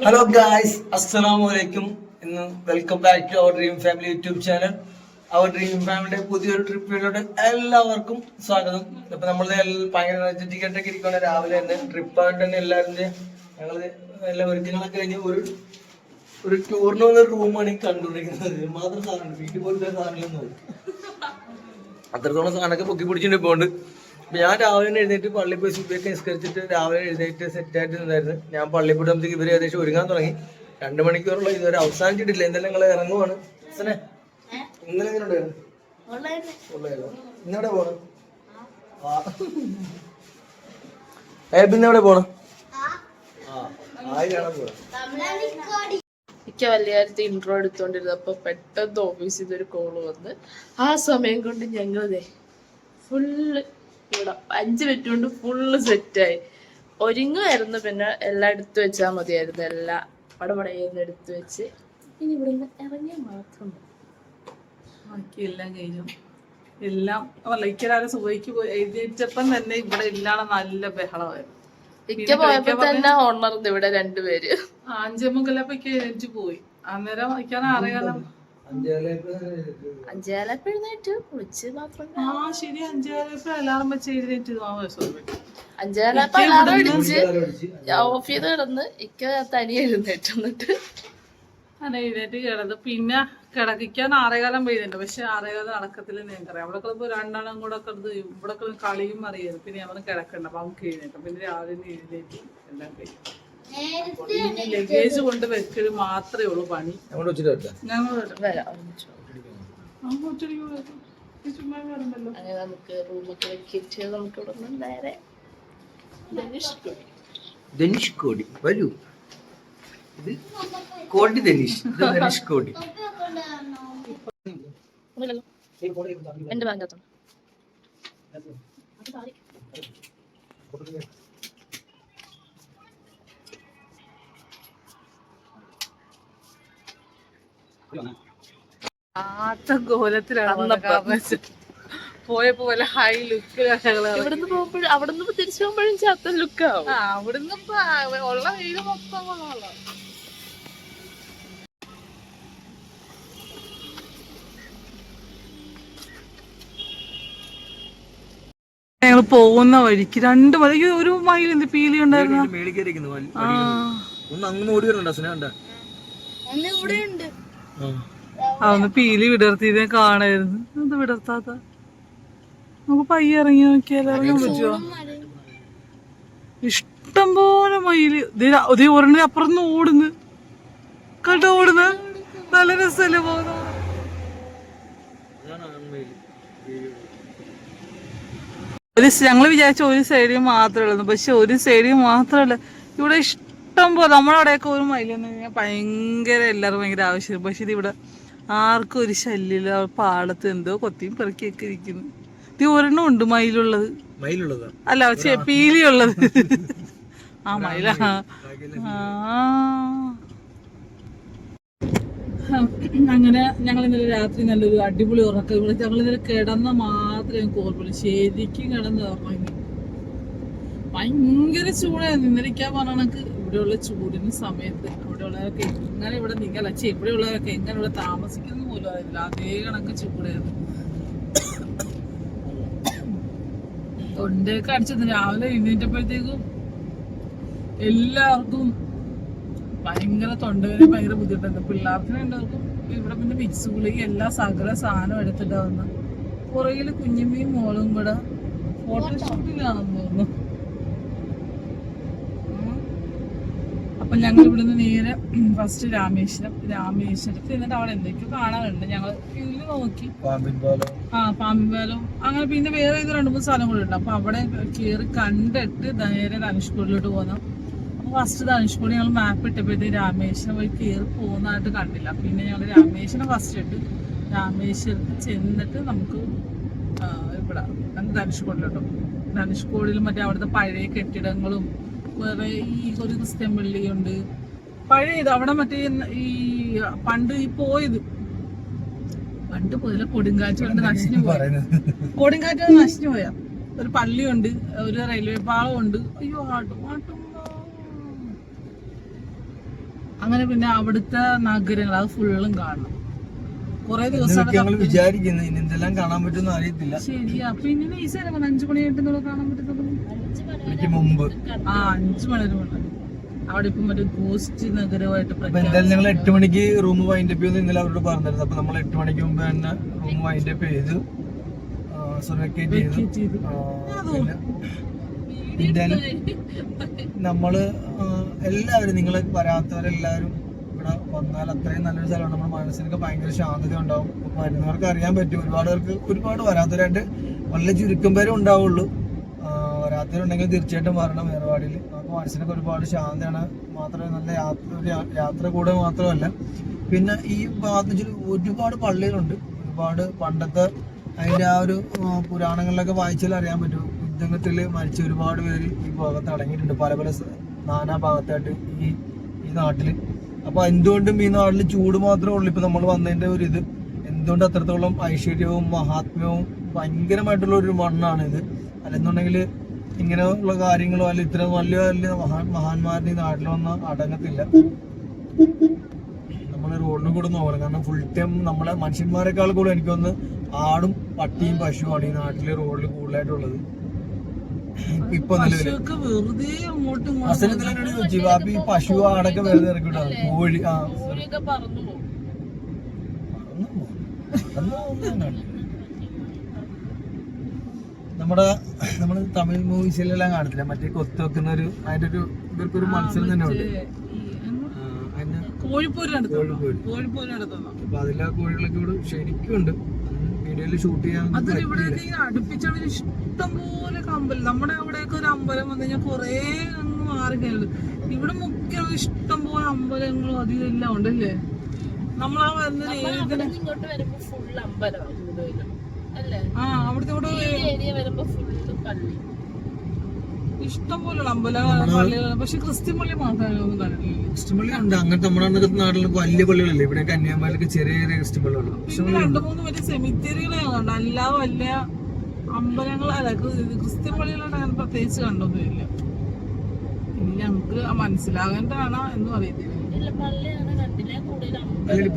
Hello guys, അസ്സലാമു അലൈക്കും. ഇന്ന് welcome back to our dream family YouTube channel. Our dream ഫാമിലിയുടെ പുതിയൊരു ട്രിപ്പിലോട്ട് എല്ലാവർക്കും സ്വാഗതം. ഇപ്പൊ നമ്മള് ഭയങ്കര എനർജറ്റിക് ആയിട്ടൊക്കെ ഇരിക്കുകയാണ്. രാവിലെ തന്നെ ട്രിപ്പായിട്ട് തന്നെ എല്ലാവരും ഞങ്ങള് എല്ലാ ഒരുക്കങ്ങളൊക്കെ കഴിഞ്ഞ് ഒരു ടൂറിന് വന്ന റൂമാണ് ഈ കണ്ടുകൊണ്ടിരിക്കുന്നത്. മാത്രം സാധനം വീട്ടിൽ പോലത്തെ സാധനങ്ങളൊന്നും അത്രത്തോളം സാധനമൊക്കെ പൊക്കി പിടിച്ചിട്ട് പോണ്ട്. ഞാൻ രാവിലെ എഴുന്നേറ്റ് പള്ളിയിൽ പോയി സുബിയൊക്കെ നിസ്കരിച്ചിട്ട് രാവിലെ എഴുന്നേറ്റ് സെറ്റായിട്ട് നിന്നായിരുന്നു. ഞാൻ പള്ളിയിൽ പോയിട്ട് ഇവർ ഏകദേശം ഒരുങ്ങാൻ തുടങ്ങി. 2 മണിക്കൂറുള്ള ഇതുവരെ അവസാനിച്ചിട്ടില്ല. എന്തെല്ലാം നിങ്ങൾ ഇറങ്ങുവാണ്. ഇന്നലെ എങ്ങനെ ഉണ്ടായിരുന്നു? ഇന്നെവിടെ പോണം? പിന്നെ എവിടെ പോണം? കാണാൻ പോണം. എനിക്ക് വലിയ കാര്യത്തിൽ ഇൻട്രോ എടുത്തോണ്ടിരുന്നപ്പോ പെട്ടെന്ന് ഓഫീസിൽ നിന്ന് ഒരു കോള് വന്ന് ആ സമയം കൊണ്ട് ഞങ്ങളതേ ഫുള്ള് ഇവിടെ 5 മിനിറ്റ് കൊണ്ട് ഫുള്ള് സെറ്റായി ഒരുങ്ങുമായിരുന്നു. പിന്നെ എല്ലാം എടുത്തു വെച്ചാൽ മതിയായിരുന്നു. എല്ലാം പടപടയെന്ന് എടുത്തു വെച്ച് ഇനി ഇവിടെ നിന്ന് ഇറങ്ങിയാൽ മാത്രം ബാക്കി എല്ലാം കഴിഞ്ഞു. എല്ലാം ലൈക്കരാതെ സുഖയ്ക്ക് പോയി എഴുതിയപ്പം തന്നെ ഇവിടെ ഇല്ലാതെ നല്ല ബഹളമായിരുന്നു. ഇക്ക പോയപ്പോ തന്നെ ഓണർന്ന് ഇവിടെ 2 പേര് 5 മുതലപ്പോ എഴുന്നേറ്റ് പോയി. അന്നേരം വയ്ക്കാൻ അറിയാലോ 5 എഴുന്നേറ്റ് കുളിച്ച് മാത്രം. ശരി 5 അലാറം വെച്ച് എഴുന്നേറ്റ് 5 അലാറം അടിച്ച് ഓഫ് ചെയ്ത് കിടന്ന് ഇക്ക തനി എഴുന്നേറ്റ് എന്നിട്ട് എഴുന്നേറ്റ് കിടന്ന് പിന്നെ കിടക്കാൻ 6:15 പെയ്യുന്നുണ്ട്. പക്ഷെ 6:15 നടക്കത്തില്ല. നിങ്ങൾക്കറിയാം അവിടെ കിടന്ന് 2 കൂടെ കിടന്ന് ഇവിടെ കളിയും അറിയായിരുന്നു. പിന്നെ അവിടെ കിടക്കണ്ട അപ്പൊ നമുക്ക് എഴുന്നേറ്റം. പിന്നെ രാവിലെ എഴുന്നേറ്റ് എല്ലാം കഴിയും. ലഗേജ് കൊണ്ട് വെക്കല് മാത്രമേ ഉള്ളൂ പണി. അങ്ങനെ നമുക്ക് റൂമൊക്കെ വെക്കിട്ട് നമുക്ക് ഇവിടെ നിന്ന് നേരെ ധനുഷ്കോടി വരൂ. ഇത് കോടി ധനുഷ്, ധനുഷ്കോടി. എന്റെ ബാങ്ക് കോലത്തിലാണ് പോയപ്പോ പോലെ ഹൈ ലുക്കിലാണ്. ഇവിടുന്ന് പോകുമ്പോഴും അവിടുന്ന് തിരിച്ചു പോകുമ്പോഴും ചാത്ത ലുക്കാവും. അവിടുന്ന് ഉള്ള വെയില് മൊത്തം കൊള്ളാം. ഞങ്ങൾ പോകുന്ന വഴിക്ക് 2 മണി 1 മൈൽ എന്ത് പീലി ഉണ്ടായിരുന്നു. അതൊന്ന് പീലി വിടർത്തിയതേ കാണായിരുന്നു. എന്ത് വിടർത്താത്ത? നമുക്ക് പയ്യെ ഇറങ്ങി നോക്കിയാലോ? ഇറങ്ങാൻ പറ്റുമോ? ഇഷ്ടം പോലെ മയില് ഒരെണ്ണം അപ്പുറന്ന് ഓടുന്നു കേട്ടോ. ഓടുന്ന നല്ല രസമല്ലേ പോകുന്ന. ഞങ്ങൾ വിചാരിച്ച ഒരു സൈഡിൽ മാത്രമേ ഉള്ളൂ. പക്ഷെ ഒരു സൈഡിൽ മാത്രമല്ല, ഇവിടെ ഇഷ്ടം പോലെ. നമ്മളവിടെയൊക്കെ ഒരു മയിലെന്ന് കഴിഞ്ഞാൽ ഭയങ്കര എല്ലാവരും ഭയങ്കര ആവശ്യം. പക്ഷെ ഇതിവിടെ ആർക്കും ഒരു ശല്യമില്ല. പാടത്ത് എന്തോ കൊത്തിയും പെറുക്കിയൊക്കെ ഇരിക്കുന്നു. ഇത് ഒരെണ്ണം ഉണ്ട് മയിലുള്ളത്. അല്ല പീലിയുള്ളത്. ആ മയില. അങ്ങനെ ഞങ്ങൾ ഇന്നലെ രാത്രി നല്ലൊരു അടിപൊളി ഉറക്കം. ഇവിടെ ഞങ്ങൾ ഇന്നലെ കിടന്ന മാത്രമേ ഞങ്ങൾക്ക് ഓർമ്മയുള്ളൂ. ശരിക്കും കിടന്ന് ഉറങ്ങി. ഭയങ്കര ചൂടായിരുന്നു. ഇന്നലിക്കാൻ പറഞ്ഞ കണക്ക് ഇവിടെയുള്ള ചൂടിന് സമയത്ത് ഇവിടെയുള്ളവരൊക്കെ എങ്ങനെ ഇവിടെ നിൽക്കല ഇവിടെയുള്ളവരൊക്കെ എങ്ങനെ ഇവിടെ താമസിക്കുന്നു പോലും അറിയില്ല. അതേ കണക്ക് ചൂടായിരുന്നു. തൊണ്ടയൊക്കെ അടിച്ചത് രാവിലെ എഴുന്നേറ്റപ്പോഴത്തേക്കും എല്ലാവർക്കും ഭയങ്കര തൊണ്ടവേദന ഭയങ്കര ബുദ്ധിമുട്ടുണ്ട്. പിള്ളേർക്കും എല്ലാവർക്കും ഇവിടെ പിന്നെ മിക്സ് ഗുളിക എല്ലാ സകല സാധനം എടുത്തിട്ടാ വന്ന്. പുറകില് കുഞ്ഞുമ്മയും മോളും കൂടെ ഫോട്ടോഷൂട്ടിലാണെന്ന് തോന്നുന്നു. അപ്പൊ ഞങ്ങൾ ഇവിടുന്ന് നേരെ ഫസ്റ്റ് രാമേശ്വരത്ത് എന്നിട്ട് അവിടെ എന്തൊക്കെയോ കാണാനുണ്ട്. ഞങ്ങൾ ഇതിൽ നോക്കി പാമ്പിൻ പാലം അങ്ങനെ പിന്നെ വേറെ 2-3 സ്ഥലങ്ങളുണ്ട്. അപ്പൊ അവിടെ കയറി കണ്ടിട്ട് നേരെ ധനുഷ്കോടിലോട്ട് പോകാം. അപ്പൊ ഫസ്റ്റ് ധനുഷ്കോടി ഞങ്ങൾ മാപ്പ് ഇട്ടപ്പോഴത്തേക്ക് രാമേശ്വരം വഴി കയറി പോകുന്നതായിട്ട് കണ്ടില്ല. പിന്നെ ഞങ്ങൾ രാമേശ്വരം ഫസ്റ്റ് ഇട്ട് രാമേശ്വരത്ത് ചെന്നിട്ട് നമുക്ക് ഇവിടെ ധനുഷ്കോടിലോട്ട് പോകും. ധനുഷ്കോടിയിൽ മറ്റേ അവിടുത്തെ പഴയ കെട്ടിടങ്ങളും വേറെ ഈ ഒരു ക്രിസ്ത്യൻ പള്ളിയുണ്ട് പഴയത്. അവിടെ മറ്റേ ഈ പണ്ട് പോയത് കൊടുങ്കാറ്റ് കൊണ്ട് നശിച്ചു പോയ ഒരു പള്ളിയുണ്ട്, ഒരു റെയിൽവേ പാളമുണ്ട്. അയ്യോ അങ്ങനെ പിന്നെ അവിടുത്തെ നഗരങ്ങൾ അത് ഫുള്ളും കാണണം. കൊറേ ദിവസം ഞങ്ങൾ വിചാരിക്കുന്നു ഇനി എന്തെല്ലാം കാണാൻ പറ്റുമെന്ന് അറിയത്തില്ല. ശരിയാ. പിന്നെ നൈസാണ് 5 മണിയായിട്ട് കാണാൻ പറ്റുന്നത്. എനിക്ക് മുമ്പ് 5 മണി മുന്നേ അവിടെ ഇപ്പം മറ്റേ ഗോസ്റ്റ് നഗരമായിട്ട് എന്തായാലും ഞങ്ങൾ 8 മണിക്ക് റൂം വൈൻഡ് അപ്പ് ചെയ്യുന്ന ഇന്നലെ അവരോട് പറഞ്ഞിരുന്നു. അപ്പൊ നമ്മൾ 8 മണിക്ക് മുമ്പ് തന്നെ റൂം വൈൻഡ് അപ്പ് ചെയ്ത് വെക്കേറ്റ് ചെയ്തു. എന്തായാലും നമ്മള് എല്ലാവരും നിങ്ങൾ വരാത്തവരെല്ലാവരും ഇവിടെ വന്നാൽ അത്രയും നല്ലൊരു സ്ഥലമാണ്. നമ്മുടെ മനസ്സിനൊക്കെ ഭയങ്കര ശാന്തത ഉണ്ടാവും. വരുന്നവർക്ക് അറിയാൻ പറ്റും. ഒരുപാട് വരാത്തവരായിട്ട് വളരെ ചുരുക്കം പേരും ഉണ്ടാവുള്ളൂ. വരാത്തവരുണ്ടെങ്കിൽ തീർച്ചയായിട്ടും വരണം ഏർവാടിയിൽ. നമുക്ക് മനസ്സിനൊക്കെ ഒരുപാട് ശാന്തമാണ്. മാത്രമല്ല നല്ല യാത്ര കൂടെ മാത്രമല്ല, പിന്നെ ഈ ഭാഗത്ത് ഒരുപാട് പള്ളികളുണ്ട്. ഒരുപാട് പണ്ടത്തെ അതിൻ്റെ ആ ഒരു പുരാണങ്ങളിലൊക്കെ വായിച്ചാൽ അറിയാൻ പറ്റും. യുദ്ധത്തിൽ മരിച്ച ഒരുപാട് പേര് ഈ ഭാഗത്ത് അടങ്ങിയിട്ടുണ്ട്. പല നാനാ ഭാഗത്തായിട്ട് ഈ നാട്ടിൽ. അപ്പൊ എന്തുകൊണ്ടും ഈ നാട്ടിൽ ചൂട് മാത്രമേ ഉള്ളൂ. ഇപ്പൊ നമ്മൾ വന്നതിന്റെ ഒരു ഇത് എന്തുകൊണ്ട് അത്രത്തോളം ഐശ്വര്യവും മഹാത്മ്യവും ഭയങ്കരമായിട്ടുള്ള ഒരു മണ്ണാണ് ഇത്. അല്ലെന്നുണ്ടെങ്കിൽ ഇങ്ങനെയുള്ള കാര്യങ്ങളോ അല്ല ഇത്ര വലിയ വലിയ മഹാന്മാരുടെ ഈ നാട്ടിൽ വന്നാൽ അടങ്ങത്തില്ല. നമ്മൾ റോഡിന് കൂടെ നോക്കണം. കാരണം ഫുൾ ടൈം നമ്മളെ മനുഷ്യന്മാരെക്കാൾ കൂടെ എനിക്കൊന്ന് ആടും പട്ടിയും പശുവാണ് ഈ നാട്ടിലെ റോഡിൽ കൂടുതലായിട്ടുള്ളത്. ഇപ്പൊ നിലവില് അസനത്തിനോട് ചോദിച്ചു ബാപ്പി പശു ആടൊക്കെ വെറുതെ ഇറക്കിട്ടോ കോഴി നമ്മള് തമിഴ് മൂവീസിലെല്ലാം കാണത്തില്ല മറ്റേ കൊത്തു വെക്കുന്ന ഒരു അതിന്റെ ഒരു ഇവർക്കൊരു മത്സരം തന്നെ ഉണ്ട്. അപ്പൊ അതിലെ കോഴികളൊക്കെ ഇവിടെ ശരിക്കും ഉണ്ട്. വീഡിയോയില് ഷൂട്ട് ചെയ്യാൻ അടുപ്പിച്ചാണ് ഇഷ്ടം പോലെ അമ്പലം. നമ്മുടെ അവിടെയൊക്കെ ഒരു അമ്പലം വന്നു കഴിഞ്ഞാൽ കൊറേ അങ്ങ് മാറിക്കഴിഞ്ഞു. ഇവിടെ മുഖ്യ ഇഷ്ടം പോലെ അമ്പലങ്ങളും അധികം എല്ലാം ഉണ്ടല്ലേ. നമ്മളാ വരുന്ന ഇഷ്ടം പോലെയുള്ള അമ്പലങ്ങളും പള്ളികളും. പക്ഷെ ക്രിസ്ത്യൻ പള്ളി മാത്രമേ ഒന്നും കണ്ടിട്ടില്ല. ക്രിസ്ത്യൻ പള്ളി ഉണ്ട്. അങ്ങനത്തെ നമ്മുടെ നാട്ടിൽ വലിയ പള്ളികളല്ലേ. ഇവിടെ കന്യാകുമാരിക്ക് ചെറിയ ചെറിയ ക്രിസ്ത്യൻ പള്ളികളുണ്ട്. 2-3 വലിയ സെമിത്തേരികളെ കണ്ടു. അല്ലാതെ വലിയ അമ്പലങ്ങളല്ല ക്രിസ്ത്യൻ പള്ളികളാണ് അങ്ങനെ പ്രത്യേകിച്ച് കണ്ടൊന്നുമില്ല. ഇനി ഞങ്ങക്ക് മനസ്സിലാകേണ്ടതാണോ എന്നും അറിയത്തില്ല.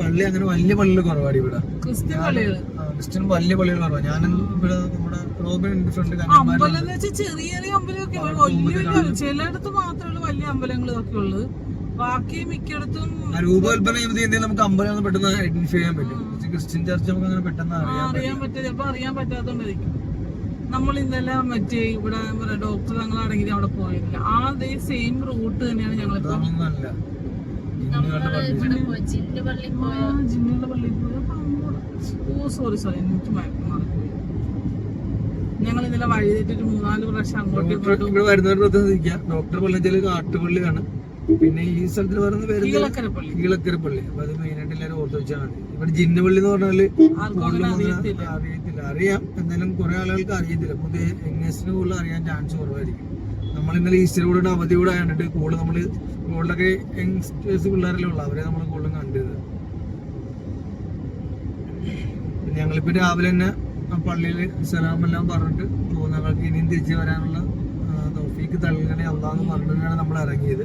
പള്ളി അങ്ങനെ വലിയ പള്ളികൾ കുറവാണ് ഇവിടെ. ക്രിസ്ത്യൻ പള്ളികൾ ക്രിസ്ത്യൻ വലിയ പള്ളികൾ കുറവാണ്. ഞാൻ ഇവിടെ നമ്മുടെ റോബിൻ ഫ്രണ്ട് അമ്പലം എന്ന് വെച്ചാൽ ചെറിയ ചെറിയ അമ്പലമൊക്കെ വലിയ ചിലയിടത്ത് മാത്രമേ വലിയ അമ്പലങ്ങൾ ഇതൊക്കെ ഉള്ളത്. ബാക്കി മിക്കയിടത്തും രൂപകൽപ്പന ചെയ്യുമ്പോൾ നമുക്ക് അമ്പലം പെട്ടെന്ന് ഐഡന്റിഫൈ ചെയ്യാൻ പറ്റും. ക്രിസ്ത്യൻ ചർച്ച് നമുക്ക് അങ്ങനെ പെട്ടെന്ന് അറിയാൻ പറ്റില്ല. ചിലപ്പോ അറിയാൻ പറ്റാത്തോണ്ടായിരിക്കും. നമ്മൾ ഇന്നലെ മറ്റേ ഇവിടെ ഡോക്ടർ ഞങ്ങൾ അടങ്ങി അവിടെ പോയില്ല. അതേ സെയിം റൂട്ട് തന്നെയാണ് ഞങ്ങൾ ജിന്നുകളുടെ പള്ളിയിൽ പോയത്. സോറി എനിക്ക് മറന്നു. ഞങ്ങൾ ഇന്നലെ വഴി തെറ്റിട്ട് 3-4 പ്രാവശ്യം അങ്ങോട്ട് ഇവിടെ വരുന്നവർ ഡോക്ടർ പള്ളി കാട്ടുപള്ളിയാണ്. പിന്നെ ഈ സ്ഥലത്തിന് പറയുന്ന പേര് കീഴക്കര പള്ളി. അപ്പൊ അത് മെയിനായിട്ട് എല്ലാവരും ഓർത്ത് വെച്ചാൽ മതി. ഇവിടെ ജിന്നുപള്ളി എന്ന് പറഞ്ഞാല് അറിയത്തില്ല. അറിയാം, എന്നാലും കുറെ ആളുകൾക്ക് അറിയത്തില്ല. പുതിയ യങ്സ്റ്റേഴ്സിന് കൂടുതൽ അറിയാൻ ചാൻസ് കുറവായിരിക്കും. നമ്മൾ ഇന്നലെ ഈസ്റ്റർ കൂടെ അവധി കൂടെ ആയിട്ട് കൂടുതൽ നമ്മള് കൂടുതലൊക്കെ യങ്സ്റ്റേഴ്സ് പിള്ളേരല്ലേ ഉള്ളു. അവരെ നമ്മൾ കൂടുതലും കണ്ടത്. പിന്നെ ഞങ്ങളിപ്പോ രാവിലെ തന്നെ പള്ളിയില് സലാമെല്ലാം പറഞ്ഞിട്ട് പോകും. ഞങ്ങൾക്ക് ഇനിയും തിരിച്ചു വരാനുള്ള തൗഫീക്ക് തൽകണേ അല്ലാന്ന് പറഞ്ഞിട്ടാണ് നമ്മൾ ഇറങ്ങിയത്.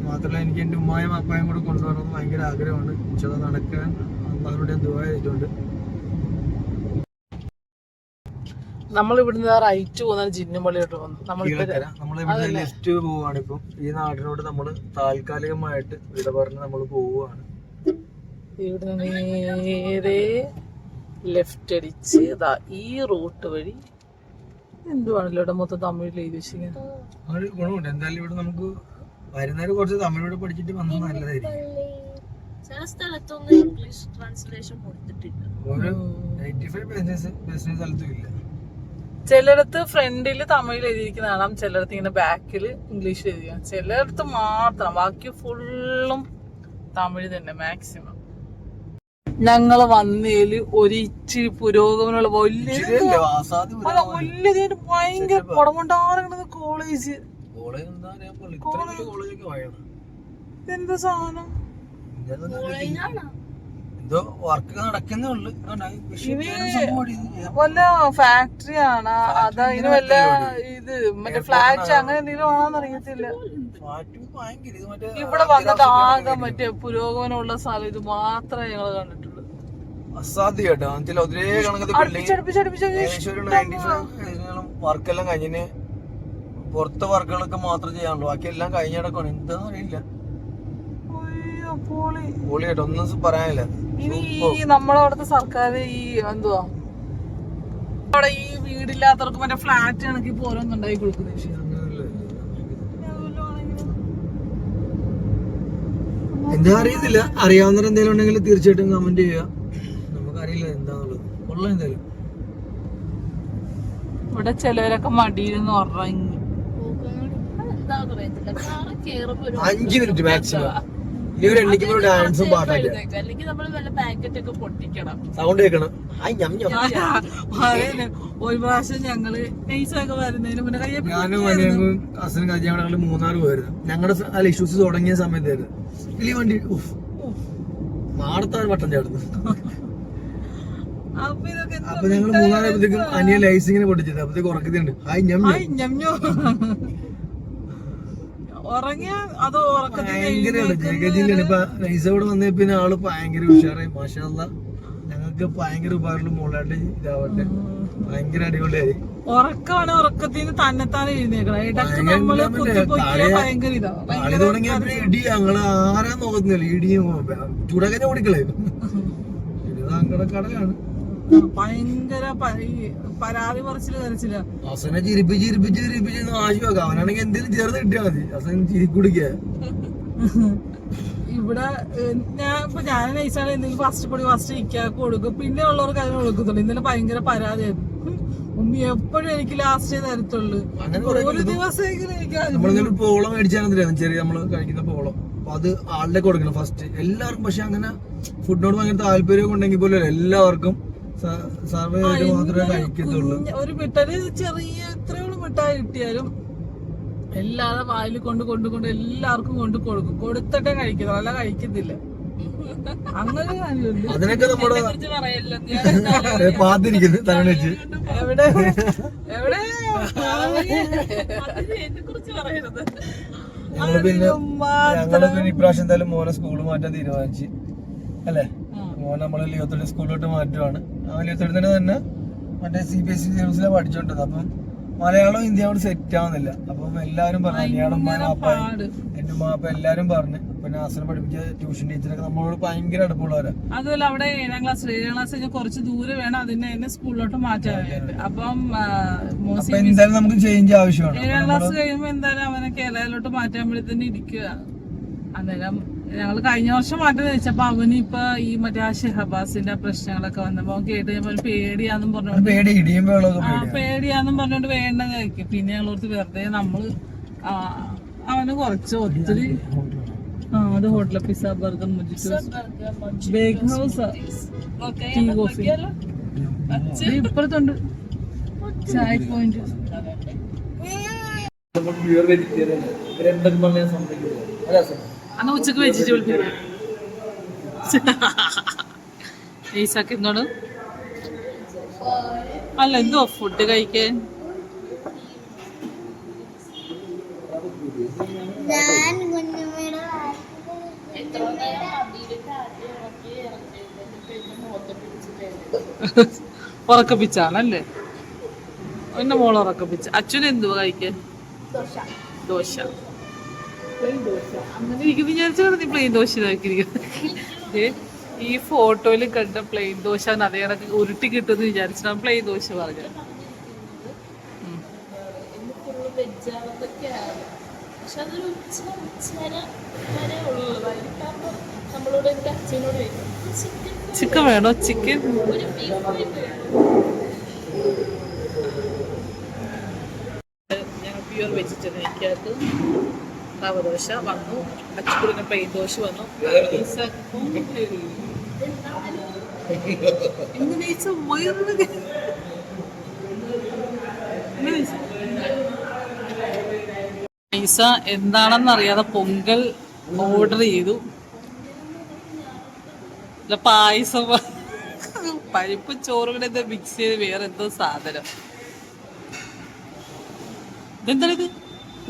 മാത്രമല്ല എനിക്ക് എൻ്റെ ഉമ്മായും അപ്പായും കൂടെ കൊണ്ടുവരണമെന്ന് ഭയങ്കര ആഗ്രഹമാണ്. ചില നടക്കാൻ അള്ളാഹുവിനോട് ഞാൻ ദുആ ചെയ്തിട്ടുണ്ട്. നമ്മളിവിടുന്ന് റൈറ്റ് പോകുന്ന ജിന്നുപള്ളിയോട്ട് വന്നു. നമ്മളിവിടെ ലെഫ്റ്റ് പോവാണ്. ഇപ്പം ഈ നാടിനോട് നമ്മൾ താൽക്കാലികമായിട്ട് വിട പറഞ്ഞ് നമ്മൾ പോവുകയാണ്. ഇവിടുന്ന് നേരെ ലെഫ്റ്റ് അടിച്ച് ഈ റൂട്ട് വഴി എന്തുവാണല്ലോ ഇവിടെ മൊത്തം തമിഴിൽ എഴുതി വെച്ചിരിക്കുന്നത്. ഒരു ഗുണമുണ്ട്. എന്തായാലും ഇവിടെ നമുക്ക് വരുന്നവര് കുറച്ച് തമിഴോട് പഠിച്ചിട്ട് വന്നത് നല്ലതായിരിക്കും. ഒരു 95% സ്ഥലത്തും ഇല്ല. ചിലയിടത്ത് ഫ്രണ്ടില് തമിഴിൽ എഴുതിയിരിക്കുന്ന കാണാം, ചിലയിടത്ത് ഇങ്ങനെ ബാക്കിൽ ഇംഗ്ലീഷിൽ എഴുതിയ, ചിലയിടത്ത് മാത്രം, ബാക്കി ഫുള്ളും തമിഴ് തന്നെ മാക്സിമം. ഞങ്ങള് വന്നേല് ഒരു ഇച്ചിരി പുരോഗമനമുള്ള വലിയ ഭയങ്കര പടമുണ്ടാറുന്നത് കോളേജ്. എന്താ സാധനം എന്തോ വർക്ക് നടക്കുന്നേ ഉള്ളു. വല്ല ഫാക്ടറി ആണ് അതാ, ഇതിന് വല്ല ഇത് മറ്റേ ഫ്ലാറ്റ് അങ്ങനെ എന്തെങ്കിലും ആണെന്ന് അറിയത്തില്ല. ഇവിടെ വന്നിട്ട് ആകെ മറ്റേ പുരോഗമനമുള്ള സ്ഥലം ഇത് മാത്രമേ ഞങ്ങൾ കണ്ടിട്ടുള്ളൂ. അസാധ്യട്ടോ ഒരേ വർക്കെല്ലാം കഴിഞ്ഞിന് പുറത്തെ വർക്കുകളൊക്കെ മാത്രം ചെയ്യാനുള്ളൂ, ബാക്കി എല്ലാം കഴിഞ്ഞിടക്കാണ്. എന്താന്ന് അറിയില്ല, പൊളി കേട്ടോ, ഒന്നും പറയാനില്ല. ഇനി ഈ നമ്മുടെ അവിടുത്തെ സർക്കാർ ഈ എന്തുവാ അവിടെ ഈ വീടില്ലാത്തവർക്ക് മറ്റേ ഫ്ലാറ്റ് കണക്കി ഓരോന്നുണ്ടായി കൊടുക്കുന്ന വിഷയം. എന്താ അറിയത്തില്ല, അറിയാവുന്ന എന്തെങ്കിലും ഉണ്ടെങ്കിൽ തീർച്ചയായിട്ടും കമന്റ് ചെയ്യുക. നമുക്കറിയില്ല എന്താന്നുള്ളത്. കൊള്ളാം എന്തായാലും. ഇവിടെ ചിലവരൊക്കെ മടിയിലെന്ന് ഉറങ്ങി 5 മിനിറ്റ് മാക്സിമം. ഇനി ഒരു എണ്ണിക്കുമ്പോൾ ഡാൻസും പാട്ടൊക്കെ സൗണ്ട് കേൾക്കണം. ഒരു പ്രാവശ്യം ഞങ്ങള് നൈസൊക്കെ വരുന്നതിന് മുന്നേ ഞാനും അനിയനും കസിനും ഞങ്ങള് 3 പോയിരുന്നു. ഞങ്ങളുടെ ഇഷ്യൂസ് തുടങ്ങിയ സമയത്തായിരുന്നു. വലിയ വണ്ടി മാടത്താൻ വട്ടം ചേർന്നു. അപ്പൊ ഞങ്ങള് 3 ആയപ്പോഴത്തേക്കും അനിയൻ ലൈസിങ്ങിനെ പൊട്ടിച്ചത്. അപ്പത്തേക്ക് ഉറക്കുന്നുണ്ട്. ഉറങ്ങിയ അത് ഭയങ്കരമാണ് ജഗജിയിലാണ്. ഇപ്പൊ നൈസോട് വന്ന പിന്നെ ആള് ഭയങ്കര ഉഷാറായി. മാഷാ അല്ലാഹ്. ഞങ്ങൾക്ക് ഭയങ്കര ഉപകാരമുള്ള മോളായിട്ട് ഇതാവട്ടെ. ഭയങ്കര അടിപൊളിയായി. ഉറക്കമാണ്, ഉറക്കത്തിന് തന്നെത്താനെ എഴുന്നേക്കണം. ഭയങ്കര ഇതാ കളി തുടങ്ങിയപ്പോ ഇടി ഞങ്ങള് ആരാ നോക്കുന്നില്ല. ഇടിയും ചൂടക്കഞ്ഞ ഓടിക്കളെ കടലാണ്. ഭയങ്കര പരാതി പറച്ചില് കരച്ചില്ല. ഹസനെ ചിരിപ്പിച്ച് ആശുവാക്കാം. അവനാണെങ്കിൽ എന്തെങ്കിലും ചേർന്ന് കിട്ടിയാ മതി. ഹസൻ ചിരിക്കുടിക്ക. ഇവിടെ ഞാൻ നൈസാണ് എന്തെങ്കിലും ഫസ്റ്റ് ഇക്കാക്ക് കൊടുക്കും, പിന്നെ ഉള്ളവർക്ക് അതിന് കൊടുക്കത്തുള്ളൂ. ഇന്നലെ ഭയങ്കര പരാതിയായിരുന്നു. ഉമ്മി എപ്പോഴും എനിക്ക് ലാസ്റ്റേ തരത്തുള്ളൂ. ഒരു ദിവസമെങ്കിലും എനിക്ക് പോളം മേടിച്ചാൽ ചെറിയ നമ്മള് കഴിക്കുന്ന പോളം, അപ്പൊ അത് ആളുടെ കൊടുക്കണം ഫസ്റ്റ് എല്ലാവർക്കും. പക്ഷെ അങ്ങനെ ഫുഡിനോട് ഭയങ്കര താല്പര്യം ഉണ്ടെങ്കിൽ പോലും എല്ലാവർക്കും സർവേ ചെയ്ത് മാത്രമേ കഴിക്കത്തുള്ളൂ. ഒരു മിഠായി ചെറിയ എത്രയോളം മിഠായി കിട്ടിയാലും എല്ലാവരും വായിൽ കൊണ്ട് എല്ലാവർക്കും കൊണ്ട് കൊടുക്കും. കൊടുത്തിട്ടേ കഴിക്കുന്നു, അല്ല കഴിക്കത്തില്ല. അങ്ങനെ കാര്യമുണ്ട്. അതിനൊക്കെ നമ്മുടെ പാത്തിരിക്കുന്നു തല വെച്ച്. എവിടെ ഞങ്ങള് പിന്നെ ഇപ്രാവശ്യം എന്തായാലും മോനെ സ്കൂള് മാറ്റാൻ തീരുമാനിച്ചു അല്ലേ. മോനെ നമ്മള് ലിയോത്തോടെ സ്കൂളിലോട്ട് മാറ്റുവാണ്. ആ ലിയോത്തോടെ തന്നെ മറ്റേ CBSE സിലബസിലാണ് പഠിച്ചോണ്ടത്. അപ്പം മലയാളം ഹിന്ദി അവിടെ സെറ്റ് ആവുന്നില്ല. അപ്പം എല്ലാരും പറഞ്ഞു, മലയാളം എന്റെ മാപ്പ എല്ലാരും പറഞ്ഞു. പിന്നെ ആസനം പഠിപ്പിച്ച ട്യൂഷൻ ടീച്ചറൊക്കെ നമ്മളോട് ഭയങ്കര അടുപ്പമുള്ളവരാ. അതുപോലെ അവിടെ 7ാം ക്ലാസ് കുറച്ച് ദൂരെ വേണം അതിനെ തന്നെ സ്കൂളിലോട്ട് മാറ്റാനായിട്ട്. അപ്പം എന്തായാലും നമുക്ക് ചേഞ്ച് ആവശ്യമാണ്. 7ാം ക്ലാസ് കഴിയുമ്പോ എന്തായാലും അവനെ കേരളയിലോട്ട് മാറ്റാൻ വേണ്ടി തന്നെ ഇരിക്കുക. അന്നേരം ഞങ്ങള് കഴിഞ്ഞ വർഷം മാറ്റാൻ വെച്ചപ്പോ അവന് ഇപ്പൊ ഈ മറ്റേ ആ ഷെഹബാസിന്റെ പ്രശ്നങ്ങളൊക്കെ വന്നപ്പോ അവൻ കേട്ട് കഴിഞ്ഞാൽ പേടിയാന്നും പറഞ്ഞോണ്ട് വേണ്ടെന്ന് വെക്കും. പിന്നെ ഞങ്ങളോർത്ത് വെറുതെ നമ്മള് അവന് കുറച്ച് ഒത്തിരി അത് hotel pizza burger bake house tea coffee ഇപ്പുറത്തുണ്ട് ചായ പോയിന്റ്. അന്ന് ഉച്ചക്ക് വെജിറ്റബിൾ ബിരിയാണി ഈസാക്കിന്നോട് അല്ല എന്തോ ഫുഡ് കഴിക്കാൻ. ഉറക്കപ്പിച്ചാണല്ലേ എന്റെ മോള് ഉറക്കപ്പിച്ച. അച്ഛന് എന്തുവാ കഴിക്കാൻ? ദോശ. അങ്ങനെ എനിക്ക് വിചാരിച്ചാണ് നീ പ്ലെയിൻ ദോശ ഇതാക്കിയിരിക്കുന്നത്. ഈ ഫോട്ടോയിൽ കണ്ട പ്ലെയിൻ ദോശ അതേ കണക്ക് ഉരുട്ടി കിട്ടുമെന്ന് വിചാരിച്ചാണ് പ്ലെയിൻ ദോശ പറഞ്ഞത്. ചിക്കൻ വേണോ? ചിക്കൻ ഞങ്ങൾ പ്യൂർ വെജിറ്റേറിയൻ കഴിക്കാത്ത റവ ദോശ വന്നു. അച്ചുകൂടിന് പ്ലെയിൻ ദോശ വന്നു. പൈസ എന്താണെന്ന് അറിയാതെ പൊങ്കൽ ഓർഡർ ചെയ്തു. പായസം പരിപ്പ് ചോറുകൂടെ എന്താ മിക്സ് ചെയ്ത് വേറെ എന്തോ സാധനം. ഇതെന്താണിത്?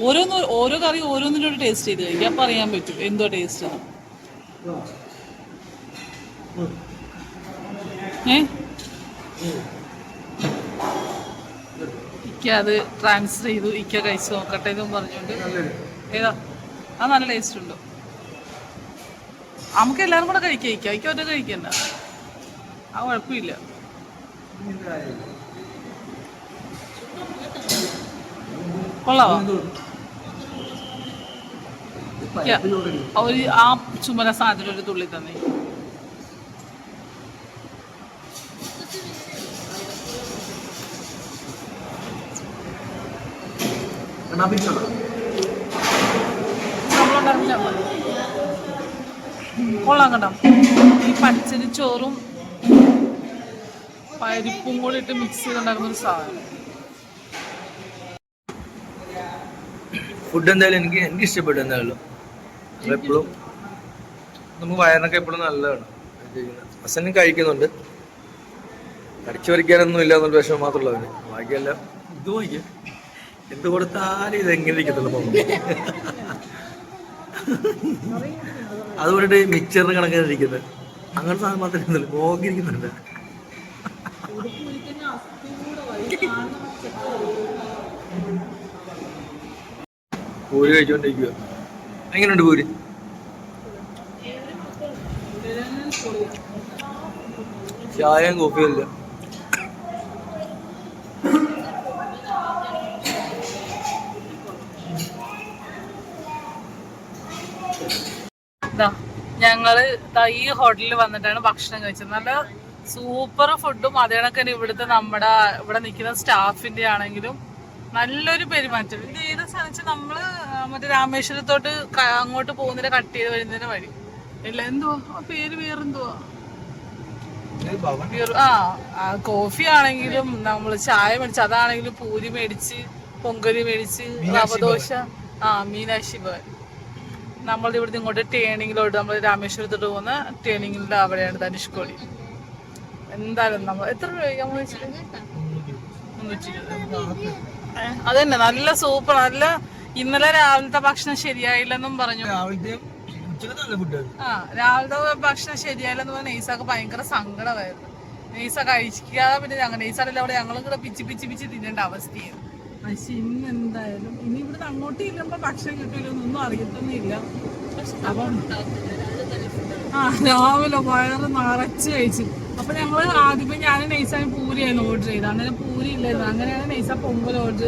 ഓരോ കറി ഓരോന്നിനോട് ടേസ്റ്റ് ചെയ്ത് കഴിക്കാം. അപ്പം അറിയാൻ പറ്റും എന്തോ ടേസ്റ്റ്. ഇക്ക അത് ട്രാൻസ്ഫർ ചെയ്തു. ഇക്ക കഴിച്ച് നോക്കട്ടെ എന്നും പറഞ്ഞുകൊണ്ട്. ഏതാ അത് നല്ല ടേസ്റ്റ് ഉണ്ടോ? നമുക്ക് എല്ലാവരും കൂടെ കഴിക്കാം. ഇക്ക ഒറ്റ കഴിക്കണ്ട, ആ കുഴപ്പമില്ല. കൊള്ളാവോ? ഒരു ആ ചുമല സാധനം ഒരു തുള്ളി തന്നെ. കൊള്ളാം കേട്ടോ. ഈ പച്ചരി ചോറും പരിപ്പും കൂടി ഇട്ട് മിക്സ് ചെയ്തുണ്ടാക്കുന്ന ഒരു സാധനം. ഫുഡ് എന്തായാലും എനിക്ക് ഇഷ്ടപ്പെട്ടു. എന്തായാലും എപ്പോഴും നമുക്ക് വയറിനൊക്കെ എപ്പോഴും നല്ലതാണ്. ഹസനും കഴിക്കുന്നുണ്ട്, കടിച്ചു പറിക്കാനൊന്നും ഇല്ല എന്നുള്ള വിഷമം മാത്രമുള്ളവന്. ബാക്കിയെല്ലാം ഇത് നോക്കിയാൽ എന്ത് കൊടുത്താലും ഇതെങ്ങനെ ഇരിക്കത്തുള്ളൂ. അതുകൊണ്ടിട്ട് മിക്സറിന് കണക്കാണ് ഇരിക്കുന്നത്. അങ്ങനെ സാധനം മാത്രമേ നോക്കിയിരിക്കുന്നുണ്ട്. പൂരി കഴിച്ചോണ്ടിരിക്കുക. എങ്ങനെയുണ്ട് പൂരി? ചായയും കോഫിയും ഇല്ല. ഞങ്ങള് ഈ ഹോട്ടലിൽ വന്നിട്ടാണ് ഭക്ഷണം കഴിച്ചത്. നല്ല സൂപ്പർ ഫുഡും അതേ കണക്കിന് ഇവിടുത്തെ നമ്മുടെ ഇവിടെ നിൽക്കുന്ന സ്റ്റാഫിന്റെ ആണെങ്കിലും നല്ലൊരു പെരുമാറ്റം. ഇത് ഏത് സ്ഥലത്ത് നമ്മള് മറ്റേ രാമേശ്വരത്തോട്ട് അങ്ങോട്ട് പോകുന്നതിന് കട്ട് ചെയ്ത് വരുന്നതിന് വഴി ഇല്ല. എന്തുവാ പേര്? വേറെന്തുവാ? കോഫി ആണെങ്കിലും നമ്മള് ചായ മേടിച്ച്, അതാണെങ്കിലും പൂരി മേടിച്ച്, പൊങ്കരി മേടിച്ച്, റവദോശ. മീനാക്ഷി ഭവൻ. നമ്മളുടെ ഇവിടുന്ന് ഇങ്ങോട്ട് ടേണിങ്ങിലോട്ട് നമ്മൾ രാമേശ്വരത്തോട്ട് പോകുന്ന ടേണിങ്ങിന്റെ അവിടെയാണ് ധനുഷ്കോടി. എന്തായാലും നമ്മൾ എത്ര രൂപ നമ്മൾ വെച്ചിട്ട്? 320. അതന്നെ, നല്ല സൂപ്പർ. നല്ല ഇന്നലെ രാവിലത്തെ ഭക്ഷണം ശരിയായില്ലെന്നും പറഞ്ഞു. രാവിലത്തെ ഭക്ഷണം ശരിയായില്ലെന്ന് പറഞ്ഞാൽ നെയ്സാക്ക് ഭയങ്കര സങ്കടമായിരുന്നു. നെയ്സ കഴിക്കാതെ പിന്നെ നെയ്സാറില്ല അവിടെ ഞങ്ങളും കൂടെ പിച്ച് തിന്നേണ്ട അവസ്ഥയായിരുന്നു. പക്ഷെ ഇന്ന് എന്തായാലും ഇനി ഇവിടുന്ന് അങ്ങോട്ട് ഇല്ലുമ്പോ ഭക്ഷണം കിട്ടില്ലെന്നൊന്നും അറിയത്തൊന്നുമില്ല. അപ്പം രാവിലെ വയറ് നിറച്ച് കഴിച്ചു. അപ്പൊ ഞങ്ങള് ആദ്യമേ ഞാൻ നെയ്സാന് പൂരിയായിരുന്നു ഓർഡർ ചെയ്തത്. അന്നേരം പൂരി ഇല്ലായിരുന്നു. അങ്ങനെയാണ് നെയ്സ പൊങ്കൽ ഓർഡർ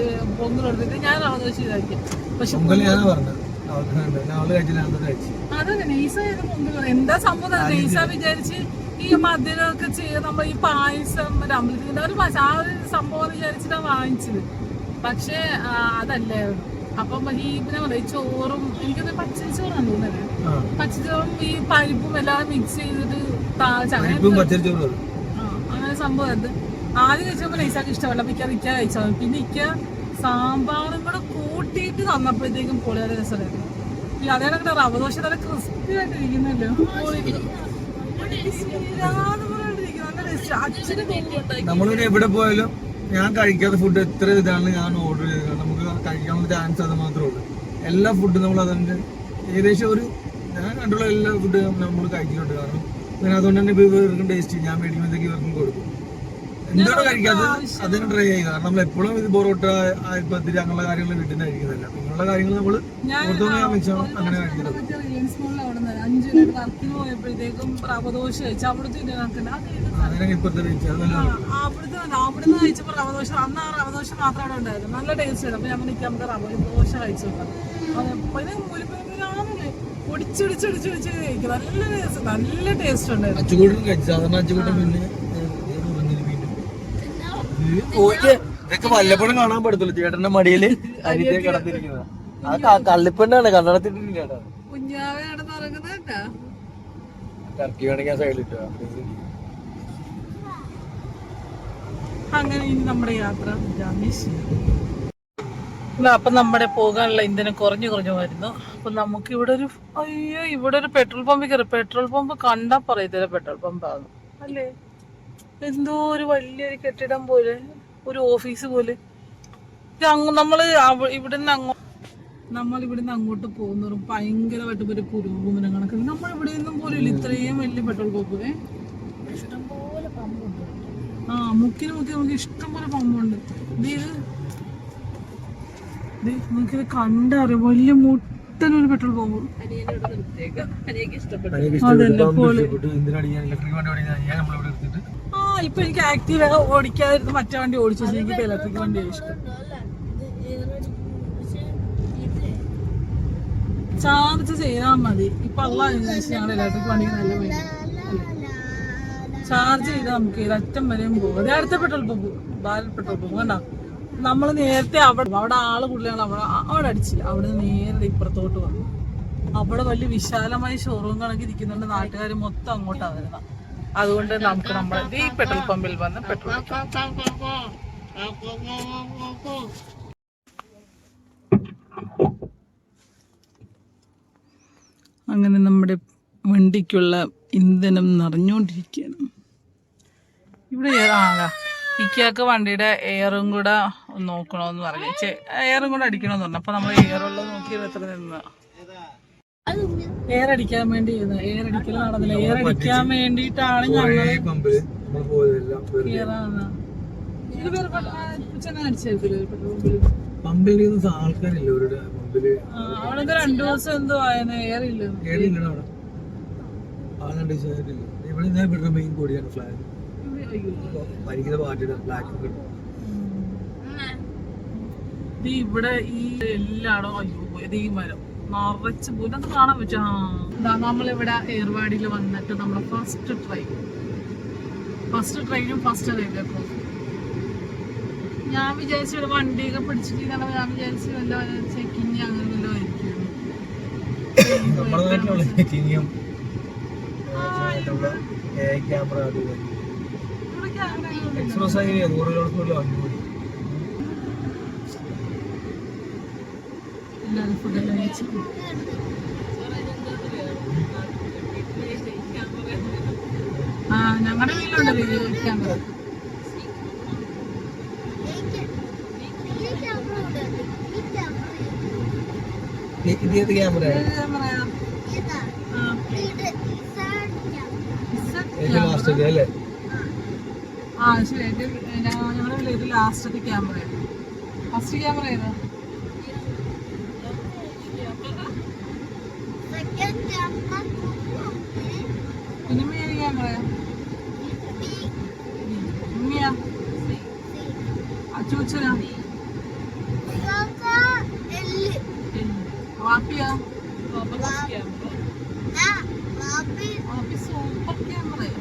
ചെയ്തിട്ട് ഞാൻ റവദോശ ഇതാക്കി. പക്ഷെ അതന്നെ നെയ്സ പൊങ്കൽ എന്താ സംഭവം? നെയ്സ വിചാരിച്ച് ഈ മധുരമൊക്കെ ചെയ്ത് നമ്മൾ ഈ പായസം അമ്പലത്തിന്റെ ആ ഒരു സംഭവം വിചാരിച്ചിട്ടാണ് വാങ്ങിച്ചത്. പക്ഷെ അതല്ലായിരുന്നു. അപ്പം ഈ പിന്നെ പറയാം ചോറും എനിക്കത് പച്ചരി ചോറാണ് തോന്നുന്നത്. പച്ചച്ചോറും ഈ പരിപ്പും എല്ലാം മിക്സ് ചെയ്തിട്ട് അങ്ങനെ സംഭവം. അത് ആദ്യം കഴിച്ചപ്പോ നൈസാക്ക് ഇഷ്ടമല്ല. അപ്പൊ ഇക്ക കഴിച്ചാൽ പിന്നെ ഇക്ക സാമ്പാറും കൂടെ കൂട്ടിയിട്ട് തന്നപ്പോഴത്തേക്കും പൊളിയാതെ രസമായിരുന്നു. പിന്നെ അതേ കണക്ക് റവദോശ നല്ല ക്രിസ്പി ആയിട്ട് ഇരിക്കുന്നല്ലോ. നമ്മളിവിടെ എവിടെ പോയാലും ഞാൻ കഴിക്കാത്ത ഫുഡ് എത്ര ഇതാണ് ഞാൻ ഓർഡർ ചെയ്തത്. നമുക്ക് കഴിക്കാനുള്ള ചാൻസ് അത് മാത്രമേ ഉള്ളൂ. എല്ലാ ഫുഡും നമ്മൾ അതിൻ്റെ ഏകദേശം ഒരു ഞാൻ കണ്ടുള്ള എല്ലാ ഫുഡും നമ്മൾ കഴിച്ചിട്ടുണ്ട്. കാരണം പിന്നെ അതുകൊണ്ട് തന്നെ ഇപ്പോൾ ഇവർക്കും ടേസ്റ്റ് ഞാൻ മേടിക്കുമ്പോഴത്തേക്ക് ഇവർക്കും കൊടുക്കും. എന്താണ് കഴിക്കാത്തത് അതിന് ട്രൈ ചെയ്യുക. കാരണം നമ്മൾ എപ്പോഴും ഇത് പൊറോട്ട പത്തിരി അങ്ങനെയുള്ള കാര്യങ്ങൾ വീട്ടിൽ നിന്ന് കഴിക്കുന്നില്ല. ഇങ്ങനെയുള്ള കാര്യങ്ങൾ നമ്മൾ പുറത്തുനിന്ന് ഞാൻ വെച്ചാൽ അങ്ങനെ കഴിക്കുന്നത്. അവിടുന്ന് കഴിച്ചപ്പോ റവദോശ അന്ന് ആ റവദോശ മാത്രം അവിടെ ഉണ്ടായിരുന്നു. നല്ല ടേസ്റ്റ് ആണ്. അപ്പൊ ഞാൻ നമുക്ക് റവദോശ കഴിച്ചു മുരിപ്പിലാണല്ലേ ഒടിച്ചൊടിച്ചൊടിച്ച് കഴിക്കും. നല്ല ടേസ്റ്റ് ഉണ്ടായിരുന്നു. ഇതൊക്കെ വല്ലപ്പോഴും കാണാൻ പറ്റത്തുള്ളൂ. ചേട്ടന്റെ മടിയില് അരിത്തെ കിടന്നിരിക്കുന്നത് ആ കള്ളിപ്പെണ്ണാണ് കണ്ണടത്തിട്ടില്ല. കുഞ്ഞാവ കിടന്നിറങ്ങുന്നതല്ല ടർക്കി വേണമെങ്കിൽ ആ സൈഡിലിട്ടോ. അങ്ങനെ ഇനി നമ്മുടെ യാത്ര അപ്പൊ നമ്മുടെ പോകാനുള്ള ഇന്ധനം കുറഞ്ഞു വരുന്നു. അപ്പൊ നമുക്ക് ഇവിടെ ഒരു പെട്രോൾ പമ്പ് കയറി. പെട്രോൾ പമ്പ് കണ്ടാ പറയത്തില്ല പെട്രോൾ പമ്പാണ് അല്ലേ. എന്തോ ഒരു വലിയൊരു കെട്ടിടം പോലെ, ഒരു ഓഫീസ് പോലെ. നമ്മള് ഇവിടുന്ന് നമ്മൾ ഇവിടുന്ന് അങ്ങോട്ട് പോകുന്നവരും ഭയങ്കരമായിട്ട് ഒരു പുരോഗമനം കണക്ക് നമ്മൾ ഇവിടെ നിന്നും പോലും ഇല്ല ഇത്രയും വലിയ പെട്രോൾ പമ്പ്. ഇഷ്ടംപോലെ പമ്പുണ്ട്. ആ മുക്കിന് നമുക്ക് ഇഷ്ടംപോലെ പമ്പുണ്ട്. നമുക്കിത് കണ്ടറിയാം വലിയ മുട്ടനൊരു പെട്രോൾ പമ്പ്. അനിയനോട് നിർത്തിയേക്കാം, അനിയക്ക് ഇഷ്ടപ്പെട്ടു. ആ ഇപ്പൊ എനിക്ക് ആക്റ്റീവ് ഓടിക്കാതിരുന്ന് മറ്റേ വണ്ടി ഓടിച്ചു. എനിക്ക് ഇലക്ട്രിക് വണ്ടിയാണ് ഇഷ്ടം. ചാർജ് ചെയ്താൽ മതി. ഇപ്പൊ ഞങ്ങൾ ഇലക്ട്രിക് വണ്ടിക്ക് നല്ല വേണ്ടി ചാർജ് ചെയ്താൽ നമുക്ക് ഇതറ്റം വരെയും പോകും. അത് അടുത്ത petrol pump Bharat petrol pump കണ്ടോ. നമ്മൾ നേരത്തെ അവിടെ ആള് കൂടുതലാണ്. അവിടെ അടിച്ചില്ല. അവിടെ നിന്ന് നേരെ ഇപ്പുറത്തോട്ട് വന്നു. അവിടെ വലിയ വിശാലമായ ഷോറൂം കണക്ക് ഇരിക്കുന്നുണ്ട്. നാട്ടുകാർ മൊത്തം അങ്ങോട്ടാണ് വരുന്നത്. അതുകൊണ്ട് നമുക്ക് നമ്മുടെ ഈ പെട്രോൾ പമ്പിൽ വന്ന് പെട്രോൾ അങ്ങനെ നമ്മുടെ വണ്ടിക്കുള്ള ഇന്ധനം നിറഞ്ഞുകൊണ്ടിരിക്കുകയാണ്. ഇവിടെ ഇക്കക്ക് വണ്ടിയുടെ എയറും കൂടെ നോക്കണമെന്ന് പറഞ്ഞു. എയറും കൂടെ അടിക്കണമെന്ന് പറഞ്ഞു. അപ്പൊ നമ്മൾ എയറുള്ളത് നോക്കിയത് എത്ര നിന്ന് എയർ അടിക്കാൻ വേണ്ടി എയർ അടിക്കൽ നടന്നില്ല. എയർ അടിക്കാൻ വേണ്ടിയിട്ടാണ് ഞങ്ങൾ അവിടെ 2 ദിവസം എന്തോ ആയെന്ന് എയർ ഇല്ല. ഇവിടെ ഈ എല്ലായിടം അയ്യോ ഈ മരം നിറച്ച് പോലൊക്കെ കാണാൻ പറ്റും. നമ്മളിവിടെ ഏർവാടിയിൽ വന്നിട്ട് നമ്മുടെ ഫസ്റ്റ് ട്രെയിനും ഫസ്റ്റ് റെയിൽവേ ക്രോസ്. ഞാൻ വിചാരിച്ചു ഇവിടെ വണ്ടിയൊക്കെ പിടിച്ചിട്ട് ഞാൻ വിചാരിച്ചു വല്ല ചെക്കിങ് അങ്ങനെ വല്ലതും ആയിരിക്കും. എല്ലാവരും ഫുഡെല്ലാം കഴിച്ചു. ഞങ്ങളുടെ വീട്ടിലുണ്ടല്ലോ ക്യാമറ. ഇത് ക്യാമറ അല്ലേ? ആ ശരി. ഞങ്ങളുടെ വീട്ടിൽ ലാസ്റ്റത്തെ ക്യാമറ. ഫസ്റ്റ് ക്യാമറ ഏതാ? ഇനിമേൽ ക്യാമറയാ? ഉമ്മിയാ? അച്ചൂച്ചനാ? വാപ്പിയാ? വാപ്പി സൂപ്പർ ക്യാമറയാ.